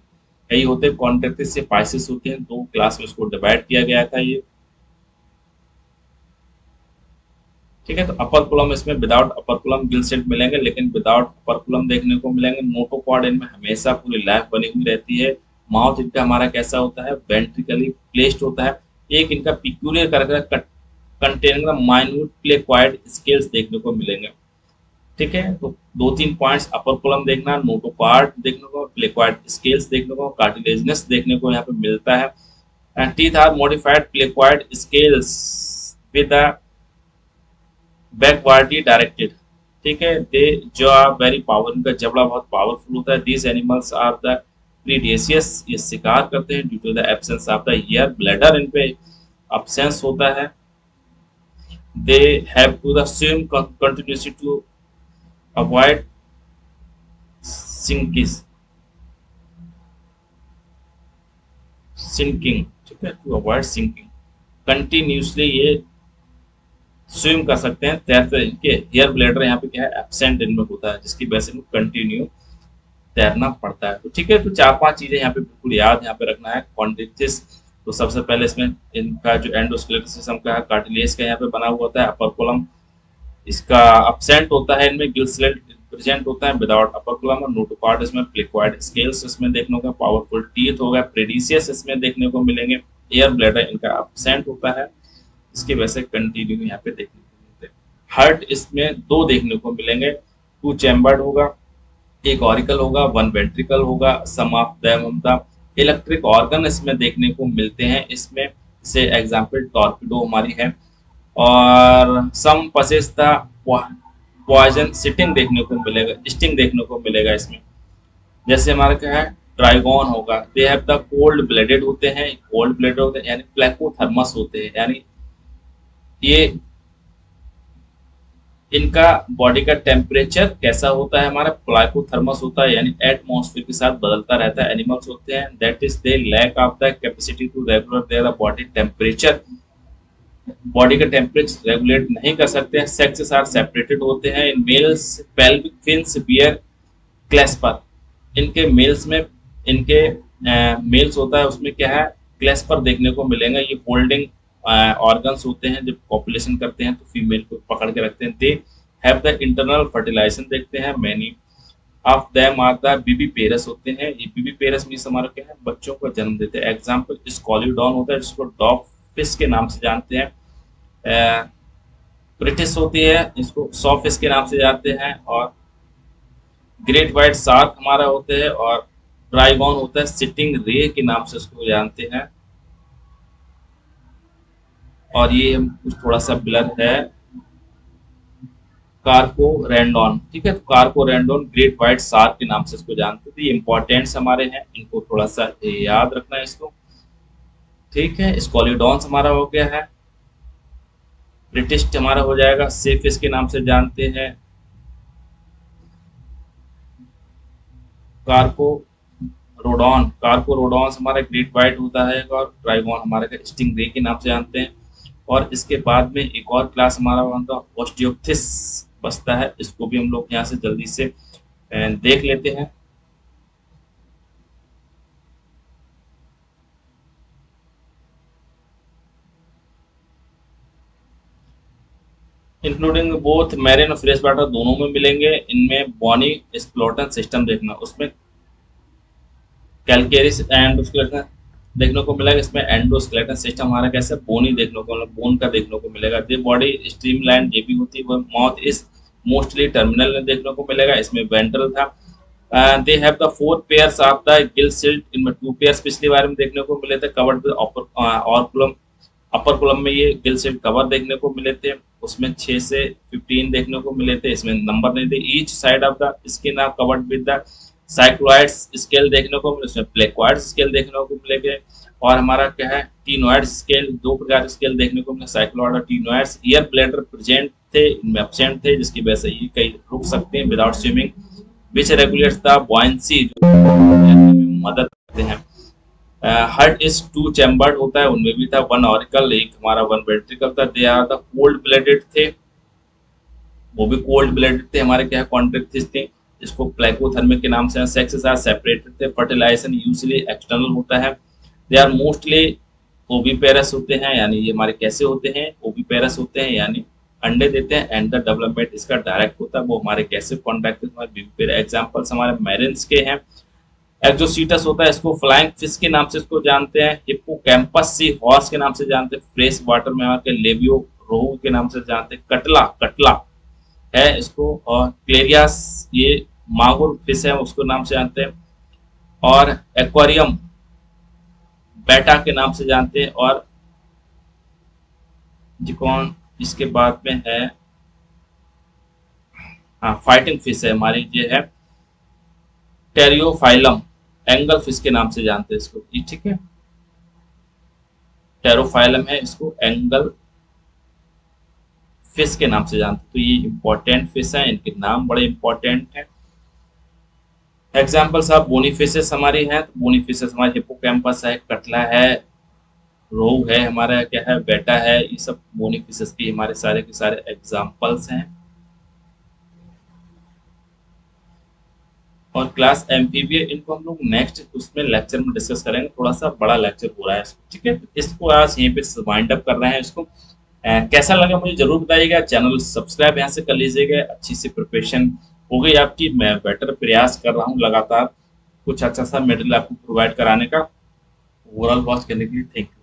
यही होते हैं। कॉन्ट्रिक्थिस से पाइसिस होते हैं, दो क्लास में उसको डिवाइड किया गया था ये। ठीक है, तो अपर कुलम इसमें विदाउट अपर कुलम गिल सेट मिलेंगे, लेकिन विदाउट अपर कुलम देखने को मिलेंगे। नोटोकॉर्ड इनमें हमेशा पूरी लाइफ बनी हुई रहती है। माउथ इनका हमारा कैसा होता है? वेंट्रिकली प्लेस्ड होता है। एक इनका peculiar character containing minute placoid scales देखने को मिलेंगे। ठीक है, तो दो तीन पॉइंट्स अपर कॉलम देखना, नोटोकॉर्ड देखने को, प्लेक्वाइड स्केल्स देखने को, कार्टिलेजिनस देखने को यहाँ पे मिलता है। And teeth are modified placoid scales with a backwardly directed. ठीक है, दे जो आर वेरी पावर, इनका जबड़ा बहुत पावरफुल होता है। These animals are the predaceous, ये शिकार करते हैं due to the absence of the air bladder, इन पे absence होता है। They have to the swim continuously to avoid sinking sinking. ठीक है, टू अवॉइड सिंकिंग कंटिन्यूसली ये स्विम कर सकते हैं, तैरते इनके एयर ब्लैडर यहाँ पे क्या है? एब्सेंट इनमें होता है, जिसकी वजह से इनको कंटिन्यू तैरना पड़ता है। तो ठीक है, तो चार पांच चीजें यहाँ पे बिल्कुल याद यहाँ पे रखना है। कॉन्ड्रिक्टिस, तो सबसे पहले इसमें इनका जो एंडोस्केलेटल सिस्टम का है, कार्टिलेज का यहाँ पे बना हुआ होता है। अपर कॉलम इसका अपसेंट होता है, इनमें गिल स्लेट प्रेजेंट होता है विदाउट अपर कॉलम। और नोटोकॉर्ड इसमें प्लिक्वाइड स्केल्स इसमें देखने को, पावरफुल टीथ होगा, प्रेडिशियस इसमें देखने को मिलेंगे। एयर ब्लैडर इनका अपसेंट होता है, इसकी वजह से कंटिन्यू यहाँ पे देखने को मिलते हैं। हार्ट इसमें दो देखने को मिलेंगे, टू चैम्बर्ड होगा, एक ऑरिकल होगा, वन वेंट्रिकल होगा। Some of them the electric organ इसमें देखने को मिलते हैं। इसमें से एग्जांपल टॉर्पिडो हमारी है। और सम पसेस द पॉइजन सिटिंग देखने को मिलेगा, स्टिंग देखने को मिलेगा इसमें। जैसे हमारा क्या है? ट्राइगोन होगा, दे हैव द कोल्ड ब्लडेड होते हैं, कोल्ड ब्लडेड होते हैं यानी प्लेकोथर्मस होते हैं, यानी ये इनका बॉडी का टेम्परेचर कैसा होता है? हमारा प्लाइकोथर्मस होता है, यानी एटमॉस्फेयर के साथ बदलता रहता है। एनिमल्स होते हैं that is they lack of the capacity to regular their body temperature, body का टेम्परेचर रेगुलेट नहीं कर सकते हैं। सेक्सेस आर सेपरेटेड होते हैं। In males pelvic fins bear clasper, इनके मेल्स में इनके मेल्स होता है उसमें क्या है? क्लेस्पर देखने को मिलेंगे। ये होल्डिंग ऑर्गन्स होते हैं, जब कॉपुलेशन करते हैं तो फीमेल को पकड़ के रखते हैं। They have the internal fertilization देखते हैं। Many of them are the viviparous होते हैं। ये बीबी पेरस मीन्स हमारा क्या है? बच्चों को जन्म देते हैं। एग्जाम्पल स्कॉलिडॉन होता है, जिसको डॉग फिश के नाम से जानते हैं। ब्रिटिश होती है, इसको सॉ फिश के नाम से जानते हैं। और ग्रेट व्हाइट शार्क हमारा होते हैं। और ट्राइगॉन होता है, सिटिंग रे के नाम से उसको जानते हैं। और ये हम कुछ थोड़ा सा ब्लर है, कार्को रेंडोन। ठीक है, तो कार्को रेंडोन ग्रेट व्हाइट शार्क के नाम से इसको जानते थे। ये इंपॉर्टेंट्स हमारे हैं, इनको थोड़ा सा याद रखना है इसको। ठीक है, स्कॉलिडॉन्स हमारा हो गया है। ब्रिटिश हमारा हो जाएगा, सेफिस के नाम से जानते हैं। कार्को कार्कोरोडॉन्स हमारा ग्रेट व्हाइट होता है। और ट्राइगोन हमारे स्टिंग रे के नाम से जानते हैं। और इसके बाद में एक और क्लास हमारा बनता है ऑस्टियोप्थिस बचता है, इसको भी हम लोग यहाँ से जल्दी से देख लेते हैं। इंक्लूडिंग बोथ मैरिन और फ्रेश वाटर दोनों में मिलेंगे। इनमें बॉनी स्प्लोटन सिस्टम देखना, उसमें कैलकेरिस एंडोस्केलेटन देखने को मिलेगा। इसमें एंडोस्केलेटन सिस्टम हमारा कैसे बोनी देखने को, बोन का देखने को मिलेगा। दे बॉडी स्ट्रीमलाइन ये भी होती है। माउथ इज मोस्टली टर्मिनल देखने को मिलेगा, इसमें वेंट्रल था। दे have the 4 pairs of the Gill silt, इनमें 2 पेयर्स पिछली बार में देखने को मिले थे। कवर्ड विद अपर कॉलम में ये गिल सिल्ट कवर देखने को मिले थे, उसमें 6 से 15 देखने को मिले थे, इसमें नंबर नहीं थे। Each side of the skin are covered with the cycloids scale देखने को मिले, उसमें प्लेक्वाइड स्केल देखने को मिलेंगे। और हमारा क्या है, टीनोइड स्केल, 2 प्रकार के स्केल देखने को मिले, साइक्लॉइड और टीनोइड्स। ईयर ब्लैडर प्रेजेंट थे, इनमें एब्सेंट थे, जिसकी वजह से ये कहीं रुक सकते हैं without swimming, which regulates the buoyancy, जो मदद करते हैं। हार्ट इज 2 चैम्बर्ड होता है, उनमें भी था 1 ऑरिकल, एक हमारा 1 वेंट्रिकल था। They are the cold blooded थे, वो भी कोल्ड ब्लडेड थे, हमारे क्या है कॉन्ट्रेक्टिस थे, इसको प्लेकोथर्मिक के नाम से। सेक्सेस आर सेपरेटेड थे। फर्टिलाइजेशन यूजुअली एक्सटर्नल होता है। दे आर मोस्टली ओविपेरस होते हैं, यानी ये हमारे कैसे होते हैं, ओविपेरस होते हैं, यानी अंडे देते हैं। एंड द डेवलपमेंट इसका डायरेक्ट होता है, वो हमारे कैसे कॉन्टैक्ट हमारे एग्जाम्पल्स हमारे मैरिन्स के हैं। एक्जोसीटस होता है, इसको फ्लाइंग फिश के नाम से इसको जानते हैं। हिप्पोकैम्पस सी हॉर्स के नाम से जानते हैं। फ्रेश वाटर में आके लेबियो रोहू के नाम से जानते हैं। कटला कटला है इसको, और क्लेरियास ये मागुर फिश है, उसको नाम से जानते हैं। और एक्वेरियम बेटा के नाम से जानते हैं। और जिकॉन इसके बाद में है, हाँ फाइटिंग फिश है हमारी, ये है टेरियोफाइलम, एंगल फिश के नाम से जानते हैं इसको, ठीक है। टेरोफाइलम है, इसको एंगल फिश के नाम से जानते हैं। तो ये इंपॉर्टेंट फिश है, इनके नाम बड़े इंपॉर्टेंट हैं। एग्जाम्पल्स ऑफ बोनी फिशेस हमारी हैं, तो बोनी फिशेस हमारे हिप्पोकैम्पस है, कटला है, रोहू है, हमारा क्या है बेटा है, ये सब बोनी फिशेस की हमारे सारे के सारे एग्जाम्पल्स हैं। और क्लास एम्फीबिया, इनको हम लोग नेक्स्ट उसमें लेक्चर में डिस्कस करेंगे, थोड़ा सा बड़ा लेक्चर हो रहा है, ठीक है। इसको आज यहीं पे वाइंड अप कर रहे हैं। इसको कैसा लगा मुझे जरूर बताइएगा। चैनल सब्सक्राइब यहाँ से कर लीजिएगा। अच्छी सी प्रिपरेशन हो गई आपकी, मैं बेटर प्रयास कर रहा हूँ लगातार कुछ अच्छा सा मटेरियल आपको प्रोवाइड कराने का। ओवरऑल वॉच करने के लिए थैंक यू।